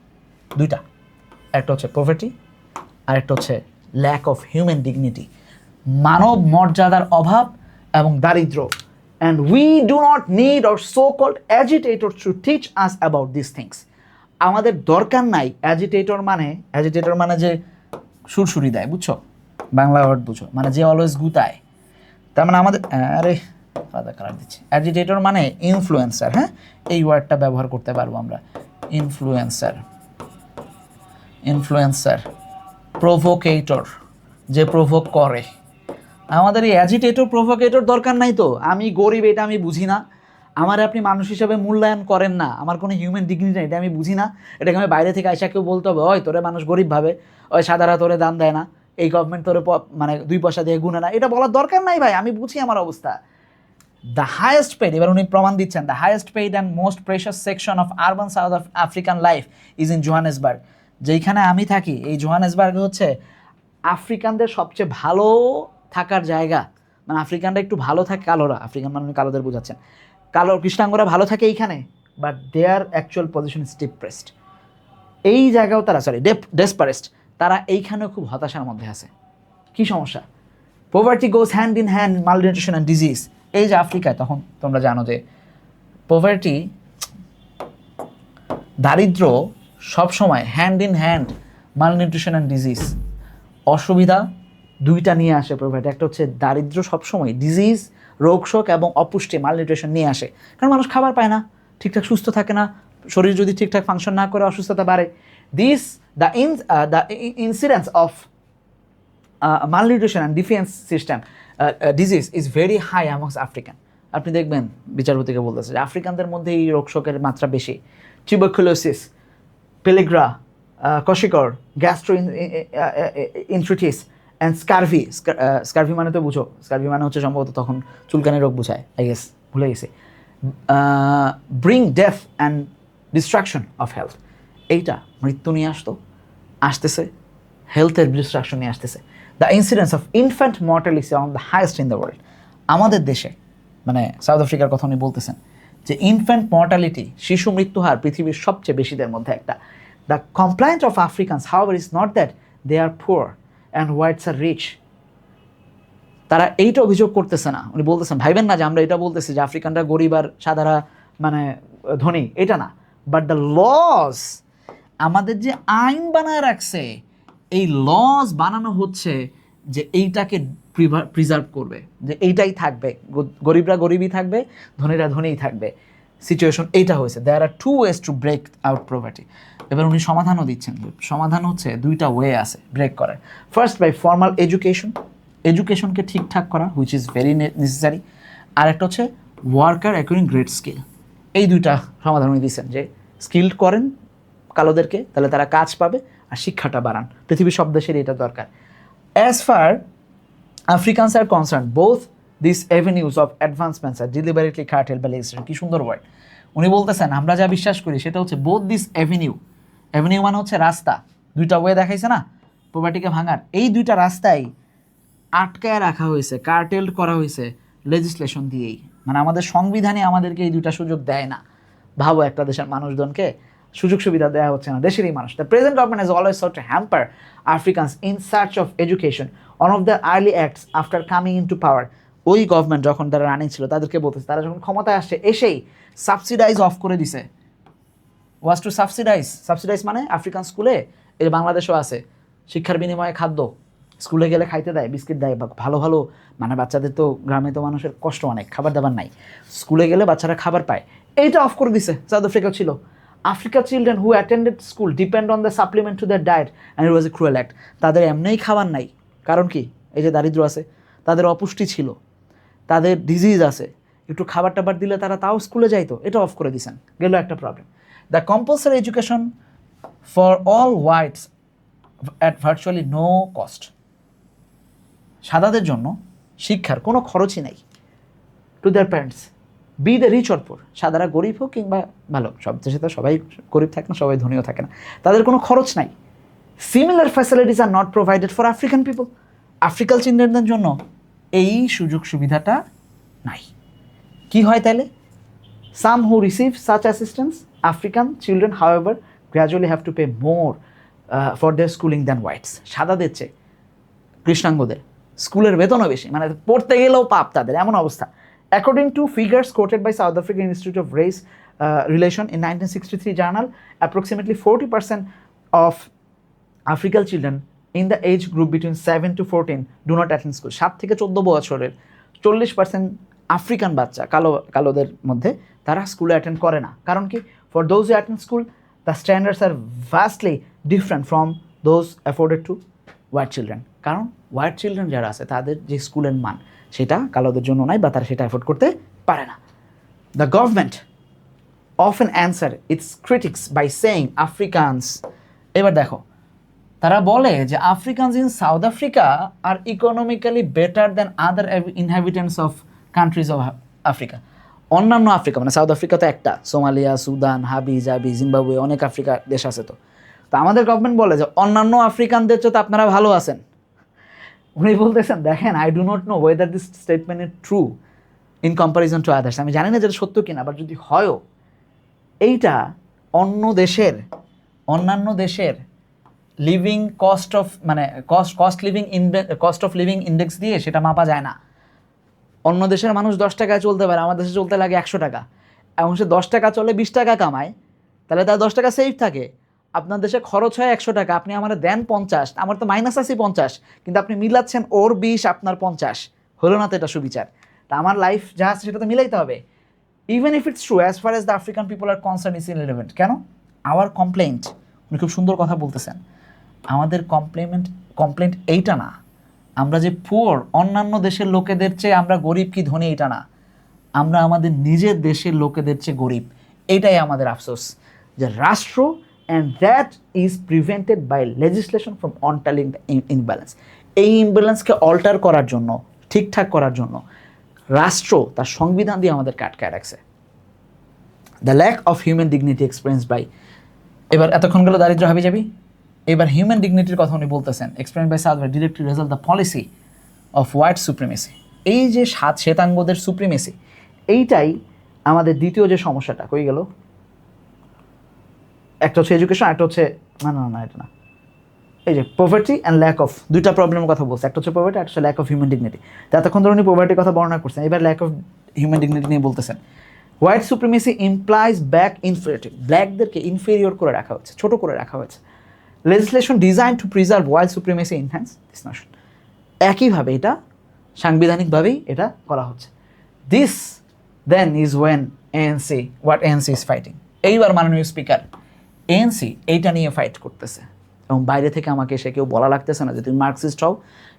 দুইটা, একটা হচ্ছে পভার্টি আর একটা হচ্ছে ল্যাক অফ হিউম্যান ডিগনিটি, মানব মর্যাদার অভাব এবং দারিদ্র। And we do not need or so called agitators to teach us about this things. আমাদের দরকার নাই অ্যাজিটেটর মানে যে সুরসুরি দেয়, বুঝছো, বাংলা ওয়ার্ড বুঝো, মানে যে অলওয়েজ গুতায়, তার মানে আমাদের, আরে আলাদা কালার দিচ্ছি, অ্যাজিটেটর মানে ইনফ্লুয়েন্সার, হ্যাঁ, এই ওয়ার্ডটা ব্যবহার করতে পারবো আমরা, ইনফ্লুয়েন্সার, প্রোভোকেটর, যে প্রোভোক করে। আমাদের এই অ্যাজিটেটর প্রোভোকেটর দরকার নাই তো। আমি গরিব এটা আমি বুঝি না, আমার আপনি মানুষ হিসেবে মূল্যায়ন করেন না, আমার কোনো হিউম্যান ডিগনিটি নেই, এটা আমি বুঝি না, এটাকে আমি বাইরে থেকে আইসা কেউ বলতে হবে ওই তোরে মানুষ গরিব ভাবে, ওই সাদারা তোরে দান দেয় না, এই গভর্নমেন্ট তোরে মানে 2 পয়সা দিয়ে গুনে না, এটা বলার দরকার নাই ভাই, আমি বুঝি আমার অবস্থা। দ্য হায়েস্ট পেইড, এবার উনি প্রমাণ দিচ্ছেন, the highest paid and most precious section of urban south African life is in Johannesburg. যেইখানে আমি থাকি এই জোহানেসবার্গ হচ্ছে আফ্রিকানদের সবচেয়ে ভালো থাকার জায়গা, মানে আফ্রিকানরা একটু ভালো থাকে, কালোরা, আফ্রিকান মানে কালোদের বোঝাচ্ছেন, কালো কৃষ্ণাঙ্গরা ভালো থাকে এইখানে, but their actual position is depressed. এই জায়গাও তারা ডেসপারেস্ট, তারা এইখানেও খুব হতাশার মধ্যে আছে। কি সমস্যা? Poverty goes hand in hand malnutrition and disease. এই যে আফ্রিকায়, তখন তোমরা জানো যে পোভার্টি, দারিদ্র সবসময় hand in hand malnutrition and disease, অসুবিধা দুইটা নিয়ে আসে পোভার্টি। একটা হচ্ছে দারিদ্র সবসময় ডিজিজ, রোগশোক এবং অপুষ্টি, মালনিউট্রিশন নিয়ে আসে, কারণ মানুষ খাবার পায় না, ঠিকঠাক সুস্থ থাকে না, শরীর যদি ঠিকঠাক ফাংশন না করে অসুস্থতা বাড়ে। The incidence of malnutrition and defense system disease is very high amongst African. আপনি দেখবেন বিচারপতিকে বলতেছে যে আফ্রিকানদের মধ্যে এই রোগশোকের মাত্রা বেশি। Tuberculosis, pellagra, kwashiorkor, gastroenteritis and scurvy. Scurvy মানে তো বুঝো, স্কারভি মানে হচ্ছে সম্ভবত তখন চুলকানি রোগ বোঝায়, আই গেস, ভুলে গেছি। Bring death and destruction of health, এইটা মৃত্যু নিয়ে আসতেছে, হেলথের ডিস্ট্রাকশন নিয়ে আসতেছে। The incidence of infant mortality on the highest in the world. আমাদের দেশে মানে সাউথ আফ্রিকার কথা উনি বলতেছেন যে ইনফ্যান্ট মর্টালিটি, শিশু মৃত্যুহার পৃথিবীর সবচেয়ে বেশিদের মধ্যে একটা। The complaint of Africans however is not that they are poor and whites are rich. তারা এইটা অভিযোগ করতেছে না, উনি বলতেছেন ভাইবেন না যে আমরা এটা বলতেছি যে আফ্রিকানরা গরিব আর সাদারা মানে ধনী, এটা না, বাট দ্য লস, আমাদের যে আইন বানায় রাখছে, এই লস বানানো হচ্ছে যে এইটাকে প্রিজার্ভ করবে, যে এইটাই থাকবে, গরিবরা গরিবই থাকবে, ধনীরা ধনীই থাকবে, সিচুয়েশন এইটা হয়েছে। There are 2 ways to break out poverty. এবার উনি সমাধানও দিচ্ছেন, সমাধান হচ্ছে 2টা ওয়ে আছে ব্রেক করার। ফার্স্ট, বাই ফর্মাল এডুকেশন, এডুকেশনকে ঠিকঠাক করা, হুইচ ইজ ভেরি নেসেসারি। আর একটা হচ্ছে ওয়ার্কার অ্যাকুইরিং গ্রেট স্কিল। এই 2টা সমাধান উনি দিচ্ছেন, যে স্কিল্ড করেন কালোদেরকে, তাহলে তারা কাজ পাবে, আর শিক্ষাটা বাড়ান। পৃথিবীর সব দেশের এটা দরকার। As far Africans are concerned, both this avenues of advancements are deliberately curtailed by legislation. কি সুন্দর ওয়ার্ড! উনি বলতেছেন আমরা যা বিশ্বাস করি সেটা হচ্ছে বোথ দিস অ্যাভিনিউ, অ্যাভিনিউ মানে হচ্ছে রাস্তা, 2টা ওয়ে দেখাইছে না পভার্টিকে ভাঙার, এই 2টা রাস্তায় আটকায় রাখা হয়েছে, কার্টেল করা হয়েছে লেজিসলেশন দিয়েই। মানে আমাদের সংবিধানে আমাদেরকে এই 2টা সুযোগ দেয় না। ভাবো, একটা দেশের মানুষজনকে সুযোগ সুবিধা দেওয়া হচ্ছে না, দেশেরই মানুষ। The present government has always sought to hamper Africans in search of education. One of the early acts after coming into power, ওই গভর্নমেন্ট যখন তারা রানিং ছিল তাদেরকে বলতেছে, তারা যখন ক্ষমতায় আসছে এসেই সাবসিডাইজ অফ করে দিছে। ওয়াজ টু সাবসিডাইজ মানে আফ্রিকান স্কুলে, এই বাংলাদেশও আছে, শিক্ষার বিনিময়ে খাদ্য, স্কুলে গেলে খাইতে দেয়, বিস্কিট দেয়, ভালো ভালো, মানে বাচ্চাদের তো গ্রামে তো মানুষের কষ্ট অনেক, খাবার দাবার নাই, স্কুলে গেলে বাচ্চারা খাবার পায়, এইটা অফ করে দিছে। সাউথ আফ্রিকা ছিল, Africa children who attended school depend on the supplement to their diet and it was a cruel act. তাদের এমনিই খাবার নাই, কারণ কি, এই যে দারিদ্র আছে, তাদের অপুষ্টি ছিল, তাদের ডিজিজ আছে, একটু খাবার টাবার দিলে তারা তাও স্কুলে যাইতো, এটা অফ করে দিছেন, গেল একটা problem. The compulsory education for all whites at virtually no cost, সাদাদের জন্য শিক্ষার কোনো খরচই নাই, to their parents be the rich or poor, সাদারা গরিব হোক কিংবা ভালো, সব দেশে তো সবাই গরিব থাকে না, সবাই ধনীও থাকে না, তাদের কোনো খরচ নাই। Similar facilities are not provided for African people, African চিলড্রেনদের জন্য এই সুযোগ সুবিধাটা নাই। কি হয় তাহলে? Some who receive such assistance, African children however gradually have to pay more for their schooling than whites. সাদাদের চেয়ে কৃষ্ণাঙ্গদের স্কুলের বেতনও বেশি, মানে পড়তে গেলেও পাপ তাদের, এমন অবস্থা। According to figures quoted by South African Institute of Race Relation in 1963 journal, approximately 40% of African children in the age group between 7 to 14 do not attend school. 7 থেকে 14 বছরের 40% আফ্রিকান বাচ্চা, কালোদের মধ্যে, তারা স্কুলে অ্যাটেন্ড করে না। কারণ কি? For those who attend school the standards are vastly different from those afforded to white children. কারণ হোয়াইট চিলড্রেন যারা আছে তাদের যে স্কুলের মান সেটা কালোদের জন্য নাই, বা তারা সেটা অ্যাফোর্ড করতে পারে না। The government often answer its critics by saying Africans, এবার দেখো তারা বলে যে Africans in South Africa are economically better than other inhabitants of countries of Africa. অন্যান্য আফ্রিকা মানে সাউথ আফ্রিকা তো একটা, সোমালিয়া, সুদান, হাবি জাবি, জিম্বাবুয়ে, অনেক আফ্রিকা দেশ আছে। তো আমাদের গভর্নমেন্ট বলে যে অন্যান্য আফ্রিকানদের চেয়ে তো আপনারা ভালো আছেন। উনি বলতেছেন দেখেন, I do not know whether this statement is true in comparison to others. আমি জানি না যেটা সত্য কিনা, বাট যদি হয়ও এইটা অন্যান্য দেশের লিভিং কস্ট অফ মানে কস্ট অফ লিভিং ইন্ডেক্স দিয়ে সেটা মাপা যায় না। অন্য দেশের মানুষ 10 টাকায় চলতে পারে, আমার দেশে চলতে লাগে 100 টাকা, এবং সে 10 টাকা চলে 20 টাকা কামায়, তাহলে তার 10 টাকা সেফ থাকে। আপনার দেশে খরচ হয় 100 টাকা, আপনি আমার দেন 50, আমার তো মাইনাস আছে 50, কিন্তু আপনি মিলাচ্ছেন ওর 20 আপনার 50, হলো না তো এটা সুবিচার? তা আমার লাইফ যা আছে সেটা তো মিলাইতে হবে। Even if it's true, as far as the African people are concerned, it's irrelevant. কেন? Our complaint, উনি খুব সুন্দর কথা বলতেছেন, আমাদের কমপ্লেন্ট এইটা না আমরা যে পুয়ার, অন্যান্য দেশের লোকেদের চেয়ে আমরা গরিব কি ধনী এইটা না, আমরা আমাদের নিজের দেশের লোকেদের চেয়ে গরিব। এইটাই আমাদের আফসোস যে রাষ্ট্র, and that is prevented by legislation from altering the imbalance. এই ইমব্যালেন্সকে অল্টার করার জন্য, ঠিকঠাক করার জন্য রাষ্ট্র তার সংবিধান দিয়ে আমাদের আটকায় রাখছে। The lack of human dignity experience by, এবার এতক্ষণ গেল দারিদ্র হাবি যাবি, এবার হিউম্যান ডিগনিটির কথা উনি বলতেছেন, experience by South directly result the policy of white supremacy. এই যে শ্বেতাঙ্গদের সুপ্রিমেসি, এইটাই আমাদের দ্বিতীয় যে সমস্যাটা কই গেল, একটা হচ্ছে এডুকেশন, একটা হচ্ছে না এটা না, এই যে পভার্টি অ্যান্ড ল্যাক অফ, দুইটা প্রবলেমের কথা বলছে, একটা হচ্ছে পভার্টি, একটা হচ্ছে ল্যাক অফ হিউম্যান ডিগনিটি। এতক্ষণ ধরে উনি পভার্টির কথা বর্ণনা করছেন, এবার ল্যাক অফ হিউম্যান ডিগনিটি নিয়ে বলতেছেন। White supremacy implies black inferiority, ব্ল্যাকদেরকে ইনফেরিয়র করে রাখা হচ্ছে, ছোট করে রাখা হয়েছে। Legislation designed to preserve white supremacy enhance this notion, একইভাবে এটা সাংবিধানিকভাবেই এটা করা হচ্ছে। This then is when ANC, what ANC is fighting. এইবার মাননীয় স্পিকার, এএনসি এইটা নিয়ে ফাইট করতেছে, এবং বাইরে থেকে আমাকে এসে কেউ বলা লাগতেছে না যে তুমি মার্কসিস্ট হও,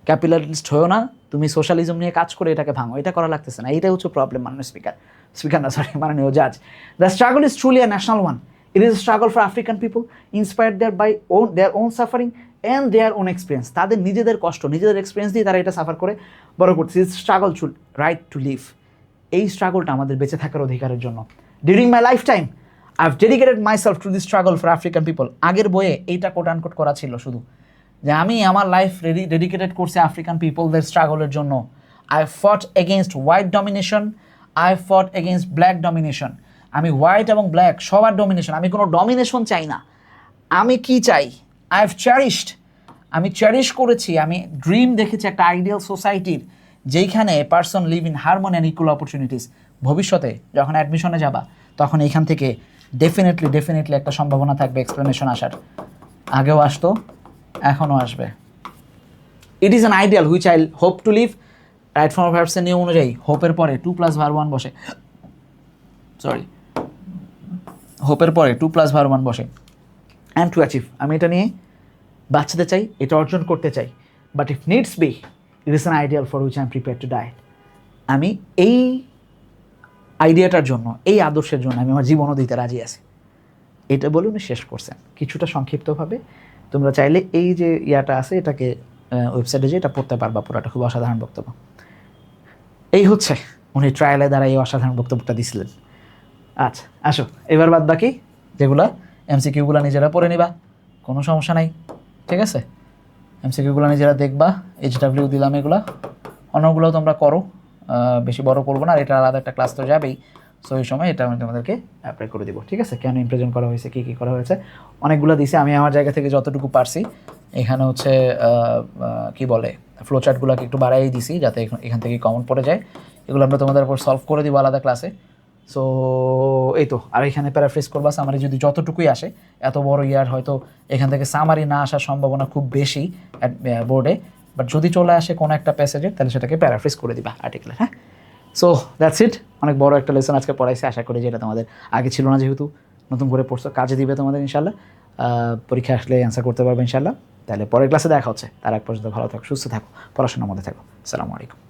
ক্যাপিটালিস্ট হও না, তুমি সোশ্যালিজম নিয়ে কাজ করে এটাকে ভাঙো, এটা করা লাগতেছে না। এইটাই হচ্ছে প্রবলেম মাননীয় মাননীয় জাজ। The struggle is truly a national one. It is struggle for African people inspired their own suffering and their own experience. তাদের নিজেদের কষ্ট, নিজেদের এক্সপিরিয়েন্স দিয়ে তারা এটা সাফার করে বড় করছে। Is struggle to right to live, এই স্ট্রাগলটা আমাদের বেঁচে থাকার অধিকারের জন্য। During my life time I've dedicated myself to this struggle for African people. আগের বইয়ে এইটা কোট আনকোট করা ছিল শুধু, যে আমি আমার লাইফ ডেডিকেটেড করছি আফ্রিকান পিপলদের স্ট্রাগলের জন্য। I fought against white domination, I fought against black domination. আমি হোয়াইট এবং ব্ল্যাক সবার ডমিনেশন, আমি কোনো ডমিনেশন চাই না। আমি কি চাই? I have cherished, আমি চেরিশ করেছি, আমি ড্রিম দেখেছি একটা আইডিয়াল সোসাইটির যেইখানে person live in harmony and equal opportunities. ভবিষ্যতে যখন অ্যাডমিশনে যাবা তখন এইখান থেকে ডেফিনেটলি একটা সম্ভাবনা থাকবে এক্সপ্লেনেশন আসার। আগেও আসতো, এখনও আসবে। It is an ideal which I hope to live. Right form of ভার্বসের নিয়ম অনুযায়ী হোপের পরে 2 + ভার্ব 1 বসে, হোপের পরে 2 + ভার্ব 1 বসে। অ্যান্ড টু অ্যাচিভ, আমি এটা নিয়ে বাঁচতে চাই, এটা অর্জন করতে চাই। But if needs be, it is an ideal for which I am prepare to die. আমি এই আইডিয়াটার জন্য, এই আদর্শের জন্য আমি আমার জীবনও দিতে রাজি আছি। এটা বলে উনি শেষ করছেন কিছুটা সংক্ষিপ্তভাবে। তোমরা চাইলে এই যে ইয়াটা আছে এটাকে ওয়েবসাইটে যে এটা পড়তে পারবা, পুরোটা খুব অসাধারণ বক্তব্য। এই হচ্ছে উনি ট্রায়ালের দ্বারা এই অসাধারণ বক্তব্যটা দিছিলেন। আচ্ছা আসো, এবার বাদ বাকি যেগুলো এমসিকিউগুলো নিজেরা পড়ে নিবা, কোনো সমস্যা নাই, ঠিক আছে? এমসিকিউগুলো নিজেরা দেখবা, HW দিলাম, এগুলো অন্যগুলোও তোমরা করো, বেশি বড় করবো না, আর এটা আলাদা একটা ক্লাস তো যাবেই। সো এই সময় এটা আমি তোমাদেরকে অ্যাপ্লাই করে দেবো, ঠিক আছে? কেন ইমপ্রেজেন্ট করা হয়েছে, কী কী করা হয়েছে, অনেকগুলো দিছে। আমি আমার জায়গা থেকে যতটুকু পারছি এখানে হচ্ছে কি বলে ফ্লো চার্টগুলোকে একটু বাড়াই দিছি যাতে এখান থেকে কমন পড়ে যায়। এগুলো আমরা তোমাদের উপর সলভ করে দিব আলাদা ক্লাসে। সো এই তো, আর এখানে প্যারাফ্রেজ করবা, সামারি যদি যতটুকুই আসে, এত বড় ইয়ার হয়তো এখান থেকে সামারি না আসার সম্ভাবনা খুব বেশি বোর্ডে, বাট যদি চলে আসে কোনো একটা প্যাসেজের তাহলে সেটাকে প্যারাফ্রেজ করে দিবা আর্টিকেলে। হ্যাঁ, সো দ্যাটস ইট। অনেক বড় একটা লেসন আজকে পড়াইছে, আশা করি যেটা তোমাদের আগে ছিল না, যেহেতু নতুন করে পড়ছো, কাজে দিবে তোমাদের ইনশাল্লাহ। পরীক্ষা আসলে অ্যান্সার করতে পারবে ইনশাল্লাহ। তাহলে পরের ক্লাসে দেখা হচ্ছে। তার এক পর্যন্ত ভালো থাকো, সুস্থ থাকো, পড়াশোনার মধ্যে থাকো। আসসালামু আলাইকুম।